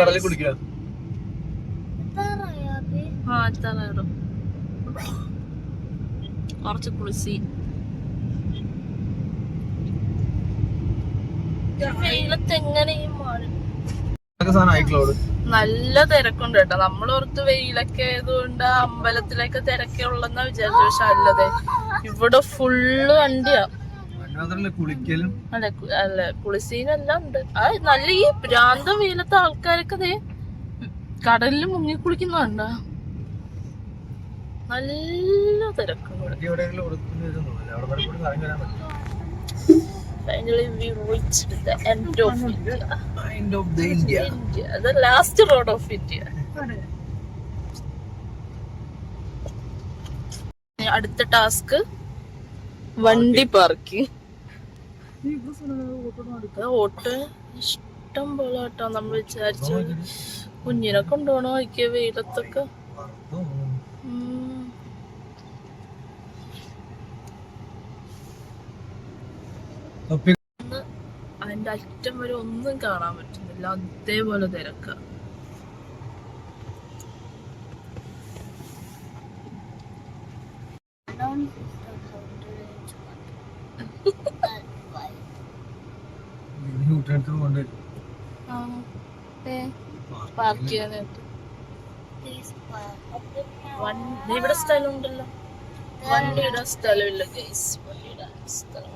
കടലിൽ കുടിക്കുക. കുറച്ച് കുളിസി വെയിലത്ത് എങ്ങനെയും നല്ല തിരക്കുണ്ട് കേട്ടോ. നമ്മളോർത്ത് വെയിലൊക്കെ ആയതുകൊണ്ട് അമ്പലത്തിലൊക്കെ തിരക്കേ ഉള്ളെന്നാ വിചാരിച്ചു. പക്ഷെ അല്ലതെ ഇവിടെ ഫുള്ള് വണ്ടിയാ. കുളിക്കലും അല്ല കുളിസീനെല്ലാം ഉണ്ട്. നല്ല ഈ ഭ്രാന്ത വെയിലത്തെ ആൾക്കാരൊക്കെ കടലിൽ മുങ്ങി കുളിക്കുന്നുണ്ട. നല്ല തിരക്കുണ്ട്. Finally we reached the end of India. End of the India. The last road of India. അടുത്ത ടാസ്ക് വണ്ടി പാർക്കിംഗ്. ഓട്ടോ ഇഷ്ടം പോലെ കേട്ടോ. നമ്മൾ വിചാരിച്ചു കുഞ്ഞിനെ കൊണ്ടുപോകണോ നോക്കിയ വെയിലത്തൊക്കെ. അതിന്റെ അറ്റം വരെ ഒന്നും കാണാൻ പറ്റുന്നില്ല, അതേപോലെ തിരക്ക. പാർക്ക് ചെയ്യാനായിട്ട് ഇവിടെ സ്ഥലം ഉണ്ടല്ലോ. വണ്ടിയുടെ സ്ഥലമില്ല ഗൈസ്, വണ്ടിയുടെ സ്ഥലമില്ല.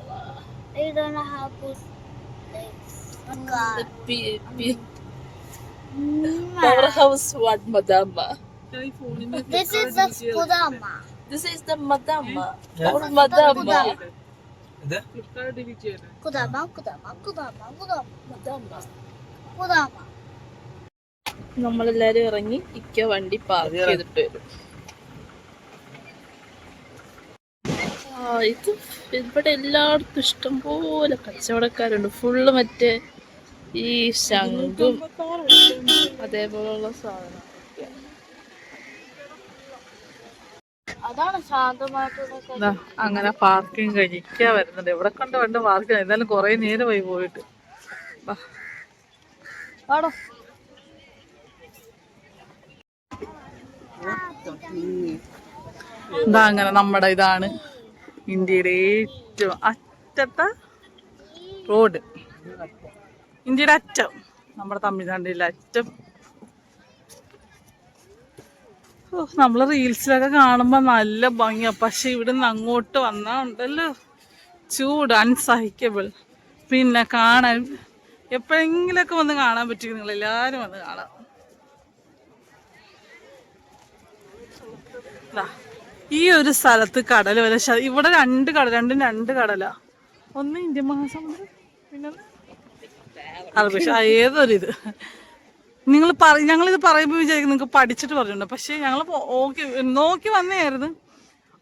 Powerhouse what madama? This is the Kudama. This is the madama or madama. Kudama, Kudama, Kudama, Kudama, Kudama. നമ്മളെല്ലാരും ഇറങ്ങി ഇക്ക വണ്ടി പാർക്ക് ചെയ്തിട്ട് വരും. ഇത് ഇവിടെ എല്ലായിടത്തും ഇഷ്ടം പോലെ കച്ചവടക്കാരുണ്ട്. ഫുള്ള് മറ്റേ ഈ ശംഖും അതേപോലുള്ള സാധനങ്ങളൊക്കെ. അതാണ് ശാന്തമായിട്ടുള്ള. അങ്ങനെ പാർക്കിംഗ് കഴിക്കാൻ വരുന്നുണ്ട്. എവിടെ കണ്ട വേണ്ട പാർക്കിംഗ്. എന്തായാലും കൊറേ നേരമായി പോയിട്ട്. ആടോ എന്താ അങ്ങനെ നമ്മുടെ ഇതാണ് ഇന്ത്യയുടെ ഏറ്റവും അറ്റത്തെ റോഡ്. ഇന്ത്യയുടെ അറ്റം നമ്മുടെ തമിഴ്നാട്ടിലെ അറ്റം. നമ്മള് റീൽസിലൊക്കെ കാണുമ്പോ നല്ല ഭംഗിയാ. പക്ഷെ ഇവിടുന്ന് അങ്ങോട്ട് വന്നാ ഉണ്ടല്ലോ ചൂട് അൺസഹിക്കബിൾ. പിന്നെ കാണാൻ എപ്പോഴെങ്കിലൊക്കെ വന്ന് കാണാൻ പറ്റും. നിങ്ങൾ എല്ലാരും വന്ന് കാണാം. ഈ ഒരു സ്ഥലത്ത് കടൽ വരെ ഇവിടെ രണ്ടും രണ്ട് കടലാ. ഒന്ന് ഇന്ത്യൻ മഹാസമുദ്രം, പിന്നെ അത് പക്ഷെ ഏതൊരിത് ഞങ്ങളിത് പറയുമ്പോൾ വിചാരിക്കും നിങ്ങൾക്ക് പഠിച്ചിട്ട് പറഞ്ഞിട്ടുണ്ട്. പക്ഷേ ഞങ്ങൾ നോക്കി വന്നതായിരുന്നു.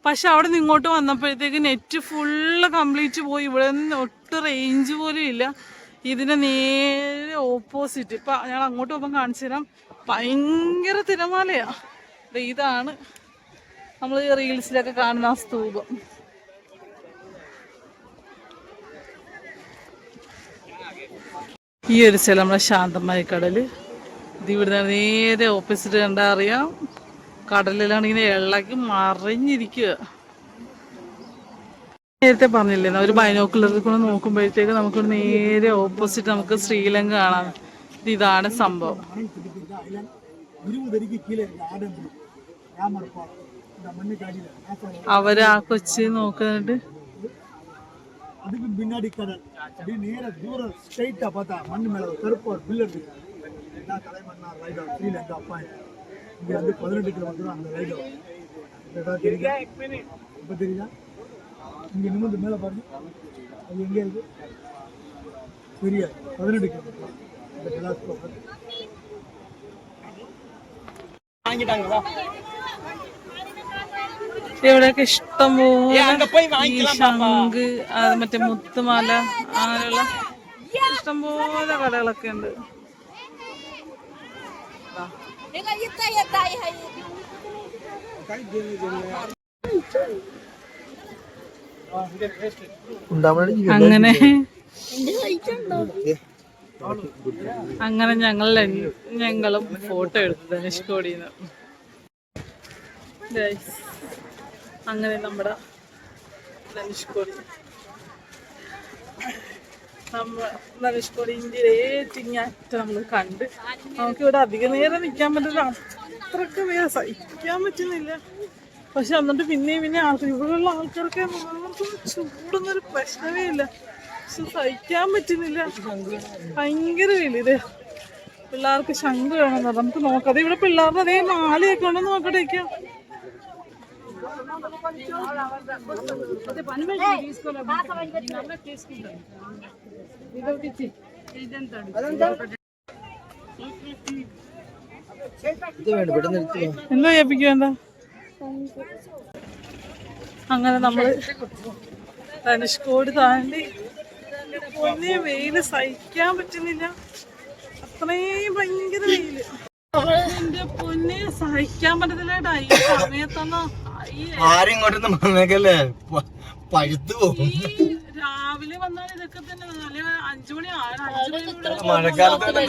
പക്ഷെ അവിടെ നിന്ന് ഇങ്ങോട്ട് വന്നപ്പോഴത്തേക്ക് നെറ്റ് ഫുള്ള് കംപ്ലീറ്റ് പോയി. ഇവിടെ നിന്ന് ഒട്ടും റേഞ്ച് പോലും ഇല്ല. ഇതിൻ്റെ നേരെ ഓപ്പോസിറ്റ് ഇപ്പം ഞങ്ങൾ അങ്ങോട്ട് പോകുമ്പോൾ കാണിച്ചു തരാം. ഭയങ്കര തിരമാലയാണ്. ഇതാണ് നമ്മൾ റീൽസിലൊക്കെ കാണുന്ന ആ സ്തൂപം. ഈ ഒരു സ്ഥലം നമ്മുടെ ശാന്തമായ കടൽ. ഇത് ഇവിടുന്ന് നേരെ ഓപ്പോസിറ്റ് കണ്ടാൽ അറിയാം. കടലിലാണ് ഇങ്ങനെ ഇളകി മറിഞ്ഞിരിക്കുക. നേരത്തെ പറഞ്ഞില്ലേ ഒരു ബൈനോക്കുലറിൽ കൂടെ നോക്കുമ്പോഴത്തേക്ക് നമുക്ക് നേരെ ഓപ്പോസിറ്റ് നമുക്ക് ശ്രീലങ്ക കാണാം. ഇതാണ് സംഭവം. അവര് ആ കൊച്ചി നോക്കുന്നുണ്ട്. அதுக்கு பின்னாடி கடல் அப்படியே நேர தூரம் ஸ்ட்ரைட்டா பார்த்தா மண்ணு மேல ஒரு கருப்பு ஒரு பில்லர் இருக்கு. எல்லா தலைமன்னார் ரைட் அவுட் ஸ்ரீலங்கா அப்பா இங்க வந்து 18 கிலோமீட்டர் அந்த ரைட் அவுட். தெரியுதா? இப்ப தெரியுதா? இங்க நிமிந்து மேல பாருங்க. அது எங்க இருக்கு? சரியா 18 கிலோமீட்டர் இந்த டெலாஸ்கோப் வாங்கிட்டாங்களா? ഇവിടെയൊക്കെ ഇഷ്ടംപോലെ ഈ ശംഖ് മറ്റേ മുത്തുമാല അങ്ങനെയുള്ള ഇഷ്ടംപോലെ കടകളൊക്കെ ഉണ്ട്. അങ്ങനെ ഞങ്ങളും ഫോട്ടോ എടുത്തു ധനുഷ്കോടിന്ന്. അങ്ങനെ നമ്മുടെ ധനുഷ്കോടി ഇന്ത്യയിലെ ഏറ്റവും നമ്മൾ കണ്ട്. നമുക്കിവിടെ അധിക നേരം നിൽക്കാൻ പറ്റില്ല. അത്രക്ക് നേരം സഹിക്കാൻ പറ്റുന്നില്ല. പക്ഷെ എന്നിട്ട് പിന്നെ ആൾക്കാർ ഇവിടെയുള്ള ആൾക്കാർക്ക് ചൂടുന്നൊരു പ്രശ്നമേ ഇല്ല. പക്ഷെ സഹിക്കാൻ പറ്റുന്നില്ല. ഭയങ്കര വെയില്. പിള്ളേർക്ക് ശംഖ് വേണമെന്ന് പറഞ്ഞു. നമുക്ക് നോക്കാം. ഇവിടെ പിള്ളേരുടെ അതേ മാലയൊക്കെ ഉണ്ടെന്ന് നോക്കട്ടേക്കാം. എന്താ ഏൽപ്പിക്കുവേണ്ട. അങ്ങനെ നമ്മള് ധനുഷ്കോടി താണ്ടി പൊന്നെ വെയില് സഹിക്കാൻ പറ്റുന്നില്ല. അത്രയും ഭയങ്കര വെയില്. എന്റെ പൊന്നെ സഹിക്കാൻ പറ്റത്തില്ല. ഈ സമയത്തൊന്നും ആരും ഇങ്ങോട്ടൊന്നും വന്നേക്കല്ലേ പഴുത്തു പോകും. രാവിലെ വന്നാൽ ഇതൊക്കെ തന്നെ 5 മണി മഴക്കാലത്ത്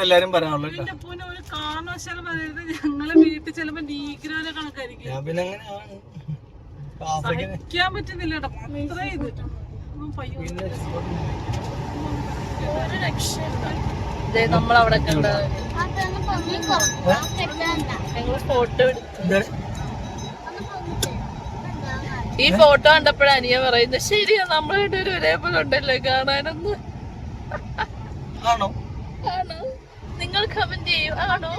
എല്ലാരും പറയാനുള്ളൂ. എന്റെ പൊന്നെ ഒരു കാരണവശാലും പറയരുത്. ഞങ്ങളെ വീട്ടിൽ ചിലപ്പോ ഡീഗ്രോനെ കണക്കായിരിക്കും. പിന്നെ അങ്ങനെയാണ് സഹിക്കാൻ പറ്റുന്നില്ല. അത്ര ഇത് നമ്മളവിടെ കണ്ടത് ഞങ്ങള് ഫോട്ടോ എടുത്തു. ഈ ഫോട്ടോ കണ്ടപ്പോഴാണ് അനിയ പറയുന്നത് ശരിയാ നമ്മളായിട്ട് ഒരു ഒരേപോലെ ഉണ്ടല്ലോ കാണാനൊന്ന്. ആണോ? നിങ്ങൾ കമന്റ് ചെയ്യും. ആണോ?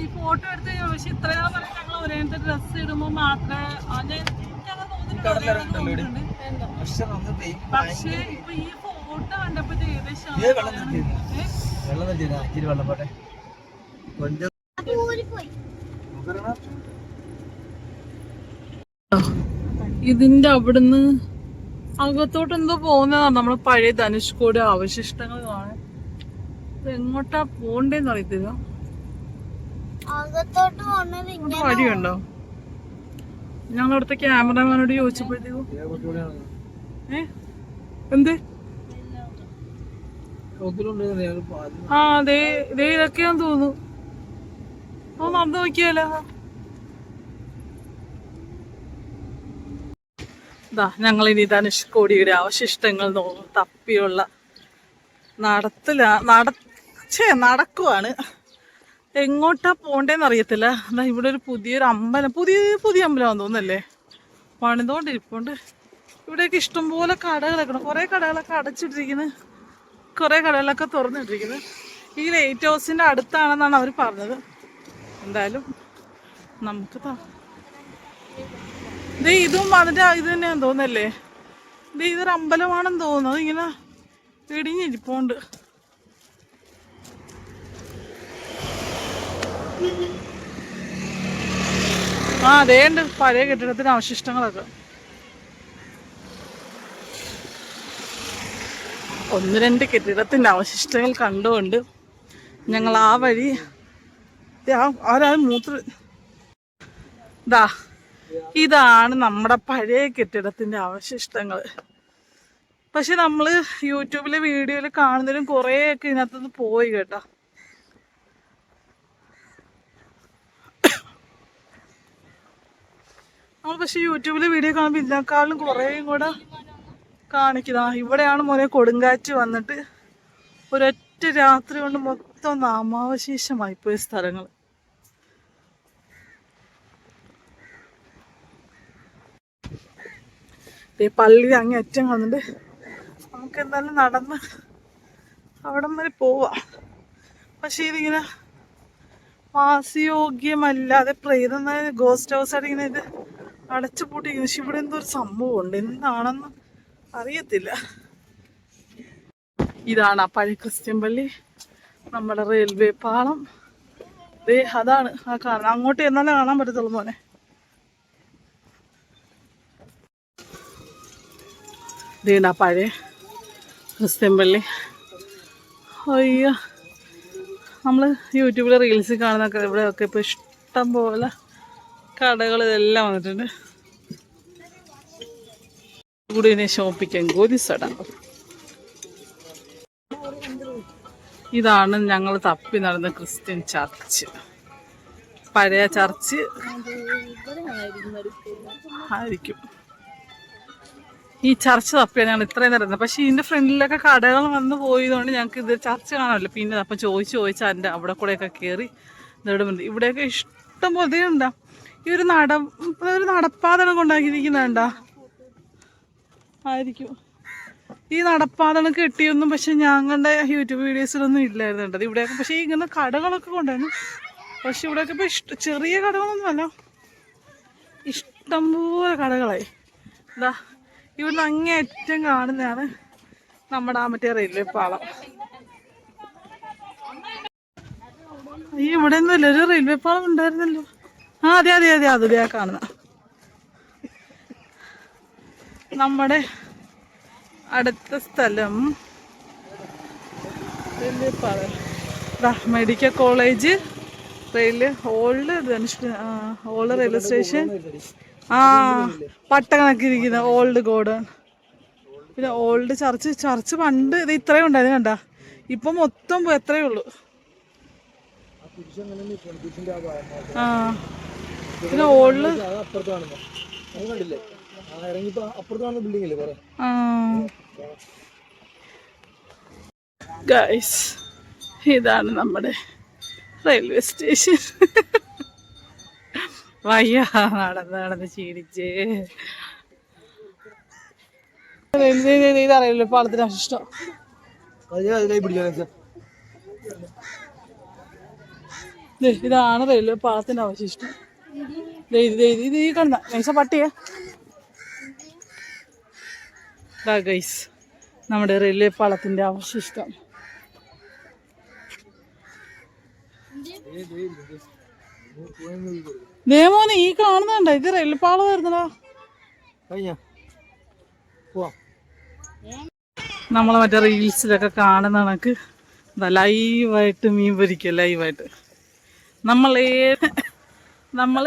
ഈ ഫോട്ടോ എടുത്ത് പക്ഷെ ഇത്രയും പറയാം. ഞങ്ങൾ ഒരേ ഡ്രസ് ഇടുമ്പോ മാത്രമേ പക്ഷേ ഇപ്പൊ ഈ ഫോട്ടോ കണ്ടപ്പോ ഏകദേശം ഇതിന്റെ അവിടുന്ന് അകത്തോട്ട് എന്തോ പോകുന്നതാണ്. നമ്മള് പഴയ ധനുഷ്കോടി അവശിഷ്ടങ്ങൾ കാണാൻ. എങ്ങോട്ടാ പോണ്ടേന്ന് അറിയത്തില്ല. വഴിയുണ്ടോ? ഞങ്ങളടുത്ത ക്യാമറമാനോട് ചോദിച്ചപ്പോഴത്തേക്കും എന്ത് ആ അതെ ഇതൊക്കെയാന്ന് തോന്നുന്നു. ഓ നടന്നു നോക്കിയാലോ. ഞങ്ങളിനി ധനുഷ്കോടിയുടെ അവശിഷ്ടങ്ങൾ തപ്പിയുള്ള നടക്കുവാണ്. എങ്ങോട്ടാ പോണ്ടേന്ന് അറിയത്തില്ല. ഇവിടെ ഒരു പുതിയൊരു അമ്പലം, പുതിയ അമ്പലമാണെന്ന് തോന്നുന്നല്ലേ, പണിതോണ്ടിരിപ്പുണ്ട്. ഇവിടെയൊക്കെ ഇഷ്ടംപോലെ കടകളൊക്കെ, കുറെ കടകളൊക്കെ അടച്ചിട്ടിരിക്കുന്നു, കുറെ കടകളൊക്കെ തുറന്നിട്ടിരിക്കുന്നു. ഈ ലൈറ്റ് ഹൗസിന്റെ അടുത്താണെന്നാണ് അവർ പറഞ്ഞത്. എന്തായാലും നമുക്ക് ഇതും അതിന്റെ ഇത് തന്നെയാന്ന് തോന്നല്ലേ. ഇതൊരു അമ്പലമാണെന്ന് തോന്നുന്നത്. ഇങ്ങനെ ഇടിഞ്ഞിരിപ്പുണ്ട്. ആ അതേണ്ട് പഴയ കെട്ടിടത്തിന്റെ അവശിഷ്ടങ്ങളൊക്കെ. ഒന്ന് രണ്ട് കെട്ടിടത്തിന്റെ അവശിഷ്ടങ്ങൾ കണ്ടുകൊണ്ട് ഞങ്ങൾ ആ വഴി ആരാ ഇതാണ് നമ്മുടെ പഴയ കെട്ടിടത്തിന്റെ അവശിഷ്ടങ്ങൾ. പക്ഷെ നമ്മള് യൂട്യൂബിലെ വീഡിയോയിൽ കാണുന്നതിലും കുറേയൊക്കെ ഇതിനകത്തുനിന്ന് പോയി കേട്ടോ. നമ്മൾ പക്ഷെ യൂട്യൂബിലെ വീഡിയോ കാണുമ്പോൾ ഇതിനേക്കാളും കുറേയും കൂടെ കാണിക്കുന്ന. ഇവിടെയാണ് മോനെ കൊടുങ്കാറ്റ് വന്നിട്ട് ഒരൊറ്റ രാത്രി കൊണ്ട് മൊത്തം നാമാവശേഷമായിപ്പോയ സ്ഥലങ്ങൾ. പള്ളി അങ്ങേ അറ്റം കാണുന്നുണ്ട്. നമുക്ക് എന്തായാലും നടന്ന് അവിടം വരെ പോവാം. പക്ഷെ ഇതിങ്ങനെ വാസയോഗ്യമല്ലാതെ പ്രേതം ഗോസ്റ്റ് ഹൗസ് ആയിട്ട് ഇങ്ങനെ ഇത് അടച്ചു പൂട്ടിയിരിക്കുന്നു. പക്ഷെ ഇവിടെ എന്തോ ഒരു സംഭവമുണ്ട്, എന്താണെന്ന് അറിയത്തില്ല. ഇതാണ് ആ പഴയ ക്രിസ്ത്യൻ പള്ളി, നമ്മുടെ റെയിൽവേ പാളം. അതാണ് ആ കാണുന്നത്. അങ്ങോട്ട് എന്നാലേ കാണാൻ പറ്റത്തുള്ളൂ മോനെ. ഇതേണ്ട പഴയ ക്രിസ്ത്യൻ പള്ളി. അയ്യോ, നമ്മൾ യൂട്യൂബിൽ റീൽസ് കാണുന്നൊക്കെ ഇവിടെയൊക്കെ ഇപ്പോൾ ഇഷ്ടം പോലെ കടകൾ ഇതെല്ലാം വന്നിട്ടുണ്ട്. കൂടി ഇതിനെ ഷോപ്പിക്കാൻ ഗോതിസട. ഇതാണ് ഞങ്ങൾ തപ്പി നടന്ന ക്രിസ്ത്യൻ ചർച്ച്. പഴയ ചർച്ച് ആയിരിക്കും. ഈ ചർച്ച് തപ്പിയാണ് ഞങ്ങൾ ഇത്രയും നടന്നത്. പക്ഷെ ഇതിന്റെ ഫ്രണ്ടിലൊക്കെ കടകൾ വന്ന് പോയതുകൊണ്ട് ഞങ്ങൾക്ക് ഇത് ചർച്ച് കാണാമല്ലോ. പിന്നെ അപ്പം ചോദിച്ച് അതിൻ്റെ അവിടെ കൂടെയൊക്കെ കയറി ഇവിടെയൊക്കെ ഇഷ്ടം പോലെ ഉണ്ടാ. ഈ ഒരു നടപ്പാതകൾ കൊണ്ടാക്കിയിരിക്കുന്നുണ്ടാ ആയിരിക്കും. ഈ നടപ്പാതകൾ കെട്ടിയൊന്നും പക്ഷെ ഞങ്ങളുടെ യൂട്യൂബ് വീഡിയോസിലൊന്നും ഇല്ലായിരുന്നു കേട്ടത്. ഇവിടെയൊക്കെ പക്ഷേ ഇങ്ങനെ കടകളൊക്കെ കൊണ്ടായിരുന്നു. പക്ഷെ ഇവിടെയൊക്കെ ഇപ്പോൾ ചെറിയ കടകളൊന്നുമല്ല, ഇഷ്ടംപോലെ കടകളായി. എന്താ ഇവിടുന്ന് അങ്ങേയറ്റം കാണുന്നതാണ് നമ്മുടെ ആ മറ്റേ റെയിൽവേ പാളം. ഈ ഇവിടെ ഒന്നുമില്ല, ഒരു റെയിൽവേ പാളം ഉണ്ടായിരുന്നല്ലോ. ആ അതെ അതെ അതെ അതിലേ കാണുന്ന നമ്മുടെ അടുത്ത സ്ഥലം റെയിൽവേ പാളം. Medical college, old railway station. ആ പട്ട കണക്കിരിക്കുന്ന ഓൾഡ് ഗോഡൺ. പിന്നെ ഓൾഡ് ചർച്ച് പണ്ട് ഇത് ഇത്രയും ഉണ്ടായിരുന്നു കണ്ട. ഇപ്പൊ മൊത്തം എത്രയേ ഉള്ളൂ. ആ പിന്നെ ഓൾഡ് ഗൈസ് ഇതാണ് നമ്മുടെ റെയിൽവേ സ്റ്റേഷൻ. വയ്യ നടന്ന് ചീടിച്ച്. ഇതറിയില്ല പാളത്തിന് അവശിഷ്ടം. ഇതാണ് റെയിൽവേ പാളത്തിന്റെ അവശിഷ്ടം. ഇത് ഈ കണ്ട നൈസ പട്ടിയെ ഗൈസ് നമ്മുടെ റെയിൽവേ പാളത്തിന്റെ അവശിഷ്ടം. ദേമോനെ ഈ കാണുന്നുണ്ടോ? ഇത് റെയിൽവേ പാളം വരുന്നതാ. നമ്മളെ മറ്റേ റീൽസിലൊക്കെ കാണുന്ന കണക്ക് ലൈവായിട്ട് മീൻ പൊരിക്കുക. ലൈവായിട്ട് നമ്മൾ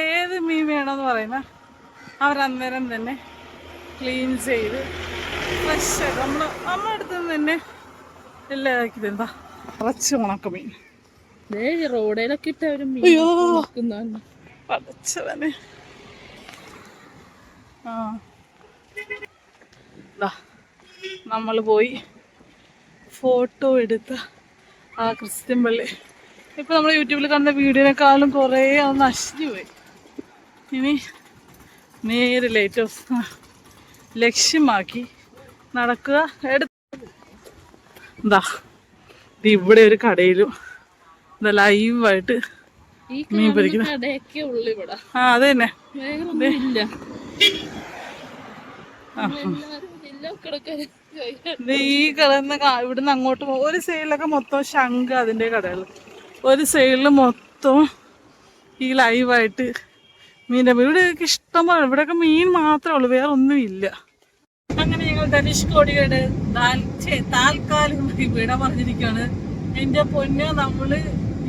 ഏത് മീൻ വേണമെന്ന് പറയുന്ന അവരന്നേരം തന്നെ ക്ലീൻ ചെയ്ത് ഫ്രഷായിട്ട് നമ്മുടെ അടുത്ത് നിന്ന് തന്നെ എല്ലാം ആക്കി തരുന്നതാ. കുറച്ച് ഉണക്കമീൻ റോഡിലൊക്കെ ഇട്ട് അവര് പടച്ചവനെ. ആ നമ്മൾ പോയി ഫോട്ടോ എടുത്ത ആ ക്രിസ്ത്യൻ പള്ളി ഇപ്പൊ നമ്മൾ യൂട്യൂബിൽ കാണുന്ന വീഡിയോനെക്കാളും കുറേ ഒന്ന് നശിച്ചു പോയി. ഇനി നേരെ ലൈറ്റ് ഹൗസ് ലക്ഷ്യമാക്കി നടക്കുക. എന്താ ഇവിടെ ഒരു കടയിലും ലൈവായിട്ട് മീൻ പൊരിക്കുന്നത്. ആ അത് തന്നെ. ഈ കിടന്ന് ഇവിടുന്ന് അങ്ങോട്ട് ഒരു സൈഡിലൊക്കെ മൊത്തം ശംഖ് അതിന്റെ കടകൾ. ഒരു സൈഡിൽ മൊത്തം ഈ ലൈവായിട്ട് മീൻ്റെ ഇവിടെയൊക്കെ ഇഷ്ടംപോലെ, ഇവിടെയൊക്കെ മീൻ മാത്രമേ ഉള്ളൂ, വേറെ ഒന്നും ഇല്ല. അങ്ങനെ ഞങ്ങൾ ധനുഷ്കോടിയുടെ താൽക്കാലികമായി വിട പറഞ്ഞിരിക്കുകയാണ്. എൻ്റെ പൊന്നോ, നമ്മള്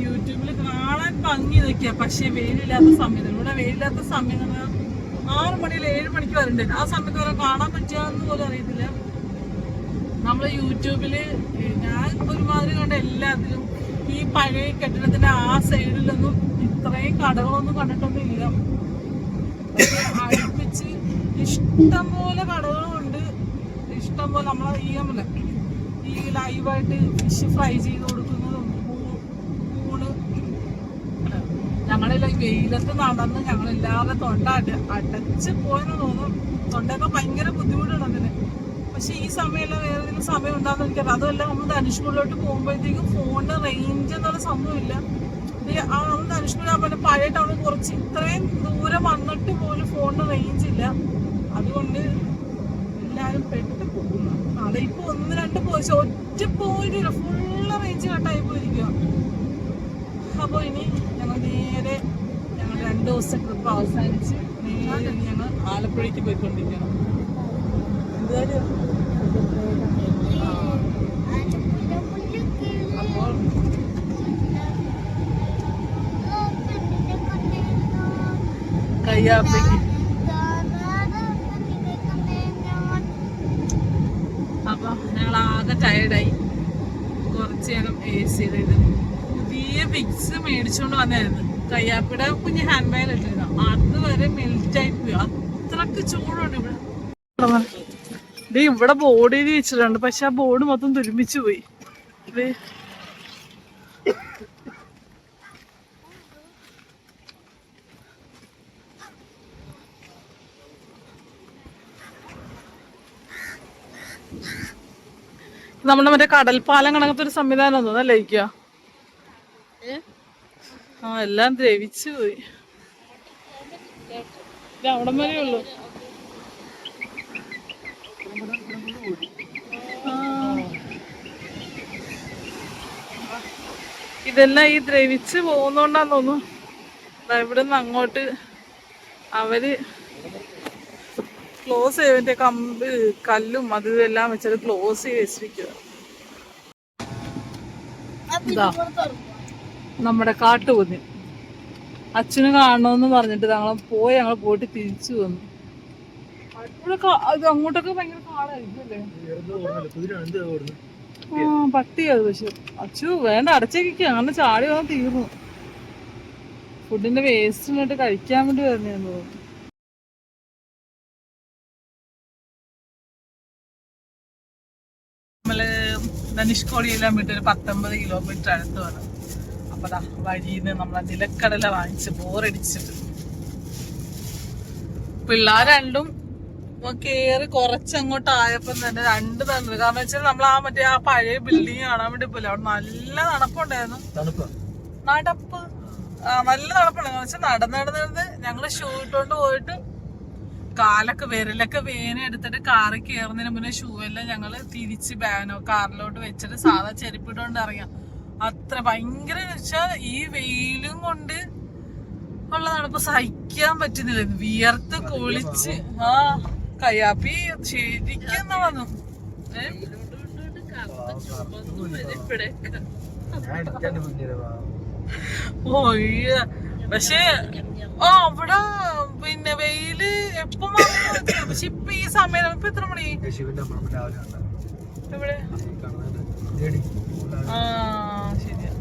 യൂട്യൂബിൽ കാണാൻ ഭംഗി ഇതൊക്കെയാ, പക്ഷെ വെയിലില്ലാത്ത സമയത്ത്, ഇവിടെ വെയിലില്ലാത്ത സമയം 6 മണിയിൽ 7 മണിക്ക് വരണ്ടേ, ആ സമയത്ത് വരെ കാണാൻ പറ്റുകയെന്ന് പോലും അറിയത്തില്ല. നമ്മള് യൂട്യൂബില് ഞാൻ ഒരുമാതിരി കണ്ട എല്ലാത്തിലും ഈ പഴയ കെട്ടിടത്തിന്റെ ആ സൈഡിലൊന്നും ഇത്രയും കടകളൊന്നും കണ്ടിട്ടൊന്നും ഇല്ല. അടുപ്പിച്ച് ഇഷ്ടംപോലെ കടകളുണ്ട്, ഇഷ്ടംപോലെ. നമ്മളെ ഈ ലൈവായിട്ട് ഫിഷ് ഫ്രൈ ചെയ്ത് കൊടുക്കുന്നതും ഊണ്. ഞങ്ങളെല്ലാം വെയിലത്ത് നടന്ന് ഞങ്ങളെല്ലാവരുടെ തൊണ്ട അടച്ച് പോയെന്ന് തോന്നും. തൊണ്ടയൊക്കെ ഭയങ്കര ബുദ്ധിമുട്ടാണ് അതിന്. പക്ഷെ ഈ സമയമല്ല വേറെ ഏതെങ്കിലും സമയം ഉണ്ടാകുന്ന എനിക്കറിയാം. അതുമല്ല, നമ്മൾ ധനുഷ്കോടിയിലോട്ട് പോകുമ്പോഴത്തേക്കും ഫോണിന് റേഞ്ച് എന്നുള്ള സംഭവമില്ല. നമ്മൾ ധനുഷ്കോടി ആകുമ്പോൾ പഴയ ടൗണിൽ കുറച്ച് ഇത്രയും ദൂരം വന്നിട്ട് പോലും ഫോണിന് റേഞ്ച് ഇല്ല. അതുകൊണ്ട് എല്ലാവരും പെട്ട് പോകുന്നു. അവിടെ ഇപ്പൊ 1-2 പോയിന്റ്, ഒറ്റ പോയിന്റില്ല, ഫുള്ള് റേഞ്ച് കട്ടായി പോയിരിക്കുക. അപ്പോൾ ഇനി ഞങ്ങൾ നേരെ 2 ദിവസത്തെ ട്രിപ്പ് അവസാനിച്ച് നേരെ ഞങ്ങൾ ആലപ്പുഴയ്ക്ക് പോയിക്കൊണ്ടിരിക്കണം. എന്തായാലും അപ്പോൾ കയ്യാപ്പയ്ക്ക് അപ്പൊ ഞങ്ങൾ ആകെ ടയർഡായി. കുറച്ച് നേരം AC ചെയ്ത് പുതിയ വിക്സ് മേടിച്ചോണ്ട് വന്നായിരുന്നു. കയ്യാപ്പിയുടെ കുഞ്ഞ് ഹാൻഡ് ബാഗ് ഇട്ടിരുന്നു, അതുവരെ മെൽറ്റായി പോയി. അത്രക്ക് ചൂടുണ്ട് ഇവിടെ. ഇവിടെ ബോർഡ് എഴുതി വെച്ചിട്ടുണ്ട്, പക്ഷെ ആ ബോർഡ് മൊത്തം തുരുമ്പിച്ചു പോയി. നമ്മുടെ മറ്റേ കടൽപ്പാലം കണക്കത്തെ ഒരു സംവിധാനം തോന്നല്ലേ ഇരിക്കുക. ആ എല്ലാം ദ്രവിച്ചു പോയി. അവിടം വരെ ഉള്ളു. ഇതെല്ലാം ഈ ദ്രവിച്ച് പോകുന്നോണ്ടാന്ന് തോന്നുന്നു. ഇവിടെ നിന്ന് അങ്ങോട്ട് അവര് ക്ലോസ് ചെയ്തതിന്റെ കല്ലും അത് ഇതെല്ലാം വെച്ചത് ക്ലോസ് ചെയ്ത് വെച്ചിരിക്കുക. നമ്മുടെ കാട്ടുകുന്ന് അച്ഛന് കാണണമെന്ന് പറഞ്ഞിട്ട് ഞങ്ങൾ പോയിട്ട് തിരിച്ചു വന്നു. അങ്ങോട്ടൊക്കെ ഭയങ്കര കാടായിരിക്കും അല്ലേ? ആ പട്ടിയത്. പക്ഷെ അച്ചു വേണ്ട, അടച്ചേക്ക് അങ്ങനെ ചാടി വന്നാൽ തീർന്നു. ഫുഡിന്റെ വേസ്റ്റ് ഇങ്ങോട്ട് കഴിക്കാൻ വേണ്ടി വരുന്നതെന്ന് തോന്നുന്നു. നമ്മള് ധനുഷ്കോടിയെല്ലാം വിട്ട് ഒരു 19 കിലോമീറ്റർ അടുത്ത് വന്നു. അപ്പൊ വഴിന്ന് നമ്മളെ നിലക്കടല വാങ്ങിച്ച് ബോറടിച്ചിട്ട് പിള്ളേർ രണ്ടും കേറി കുറച്ചങ്ങോട്ട് ആയപ്പം തന്നെ 2 തന്നു. കാരണം വെച്ചാൽ നമ്മൾ മറ്റേ ആ പഴയ ബിൽഡിങ് കാണാൻ വേണ്ടി പോലെ അവിടെ നല്ല തണുപ്പുണ്ടായിരുന്നു. നടപ്പ് നല്ല തണുപ്പുണ്ടായിരുന്നു. വെച്ചാൽ നടന്ന് ഞങ്ങള് ഷൂ ഇട്ടോണ്ട് പോയിട്ട് കാലൊക്കെ വിരലൊക്കെ വേന എടുത്തിട്ട് കാറിൽ കയറുന്നതിന് മുന്നേ ഷൂ എല്ലാം ഞങ്ങള് തിരിച്ച് കാറിലോട്ട് വെച്ചിട്ട് സാധാ ചെരുപ്പിട്ടോണ്ട് ഇറങ്ങാം. അത്ര ഭയങ്കര വെച്ചാൽ ഈ വെയിലും കൊണ്ട് ഉള്ള തണുപ്പ് സഹിക്കാൻ പറ്റുന്നില്ല. വിയർത്ത് കുളിച്ച് ആ കയ്യാപ്പി ശരിക്കും വന്നു. പക്ഷെ അവിടെ പിന്നെ വെയില് എപ്പം പക്ഷെ ഇപ്പൊ ഈ സമയം ഇപ്പൊ എത്ര മണി ഇവിടെ ആ ശരിയാ.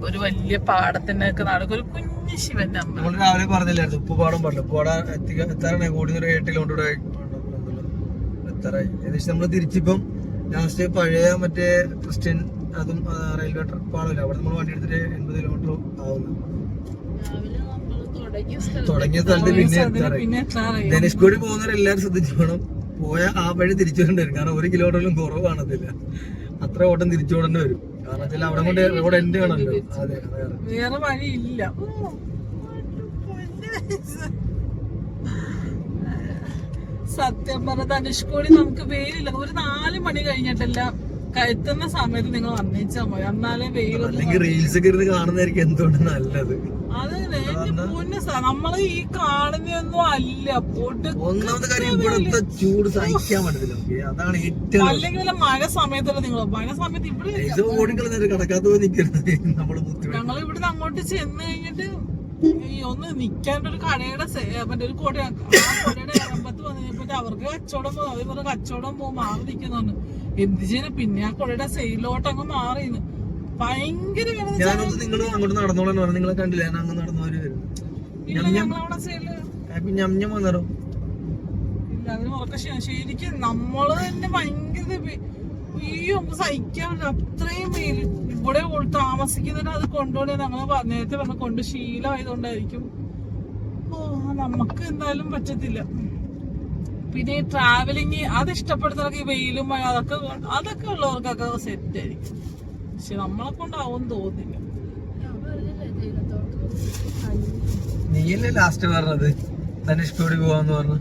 ഒരു വലിയ പാടത്തിന്റെ ഒക്കെ നടക്കും ഒരു കുഞ്ഞു ശിവന്റെ അമ്മ. രാവിലെ പറഞ്ഞില്ലായിരുന്നു ഉപ്പുപാടം പറഞ്ഞു. ഉപ്പുപാടം എത്താറാണ്, കൂടി 8 കിലോമീറ്റർ എത്താറായി. ഏകദേശം നമ്മള് തിരിച്ചിപ്പം ലാസ്റ്റ് പഴയ മറ്റേ ക്രിസ്ത്യൻ അതും റെയിൽവേ പാളമില്ല, അവിടെ നമ്മൾ വണ്ടി എടുത്തിട്ട് 80 കിലോമീറ്റർ ആവുന്നു. തുടങ്ങിയ സ്ഥലത്ത് പിന്നെ ധനുഷ്കോടി പോകുന്നവരെല്ലാരും ശ്രദ്ധിച്ചു വേണം. പോയ ആ വഴി തിരിച്ചു വരേണ്ടി, കാരണം 1 കിലോമീറ്ററിലും കുറവ് കാണത്തില്ല. അത്ര ഓട്ടം തിരിച്ചു ഓടേണ്ടി വരും. കാരണം വെച്ചാൽ അവിടെ കൊണ്ട് റോഡ് എൻഡ് കാണല്ലോ. അതെ, വേറെ വഴിയില്ല. സത്യം പറഞ്ഞ ധനുഷ്കോടി നമുക്ക് വെയിലില്ല. ഒരു 4 മണി കഴിഞ്ഞിട്ടല്ല എത്തുന്ന സമയത്ത് നിങ്ങൾ വന്നേച്ചാ മതി, എന്നാലേ വെയിലൊന്നും റീൽസ് ഒക്കെ ഇരുന്ന് കാണുന്നതായിരിക്കും എന്തുകൊണ്ട് നല്ലത്. അത് നമ്മള് ഈ കാണുന്നൊന്നും അല്ല. ഒന്നാമത്തെ കാര്യം ഇവിടുത്തെ ചൂട് സഹിക്കാൻ പറ്റത്തില്ല. അതാണ് ഏറ്റവും അല്ലെങ്കിൽ വല്ല മഴ സമയത്തല്ല നിങ്ങൾ, മഴ സമയത്ത് ഇവിടെ ഓടിക്കളഞ്ഞ കടക്കാത്ത പോയി നിൽക്കരുത്. ഞങ്ങൾ ഇവിടുന്ന് അങ്ങോട്ട് ചെന്ന് കഴിഞ്ഞിട്ട് ഈ ഒന്ന് നിക്കാണ്ട് ഒരു കടയുടെ മറ്റേ ഒരു കൊട, ആ കൊടയുടെ ഇറമ്പത്ത് വന്നപ്പോ അവർക്ക് കച്ചവടം പോകും. അവര് കച്ചവടം പോകും മാറി നിൽക്കുന്നുണ്ട്. എന്ത് ചെയ്യുന്നു, പിന്നെ ആ കൊടയുടെ സൈഡിലോട്ട് അങ്ങ് മാറിന്ന് ഭയങ്കര നിങ്ങൾ അങ്ങോട്ട് നടന്നോളാൻ പറഞ്ഞു. നിങ്ങളെ കണ്ടില്ല ഞാൻ അങ്ങ് നടന്നവര് വരുന്നു. ഞങ്ങളവിടെ സൈഡില് ഇല്ല, അതിന് ഉറക്ക ശരിക്കും നമ്മള് തന്നെ ഭയങ്കര സഹിക്കാൻ അത്രയും വെയില്. ഇവിടെ താമസിക്കുന്നുണ്ട് അത് കൊണ്ടുപോയി ഞങ്ങൾ നേരത്തെ പറഞ്ഞ കൊണ്ട് ശീലമായതുകൊണ്ടായിരിക്കും. നമുക്ക് എന്തായാലും പറ്റത്തില്ല. പിന്നെ ഈ ട്രാവലിങ് അത് ഇഷ്ടപ്പെടുന്നവർക്ക് ഈ വെയിലും മഴ അതൊക്കെ ഉള്ളവർക്കൊക്കെ സെറ്റ് ആയിരിക്കും. പക്ഷെ നമ്മളെ കൊണ്ടാവും തോന്നില്ല. നീയല്ലേ ലാസ്റ്റ് പറഞ്ഞത് ധനുഷ്കോടി പോവാന്ന് പറഞ്ഞു.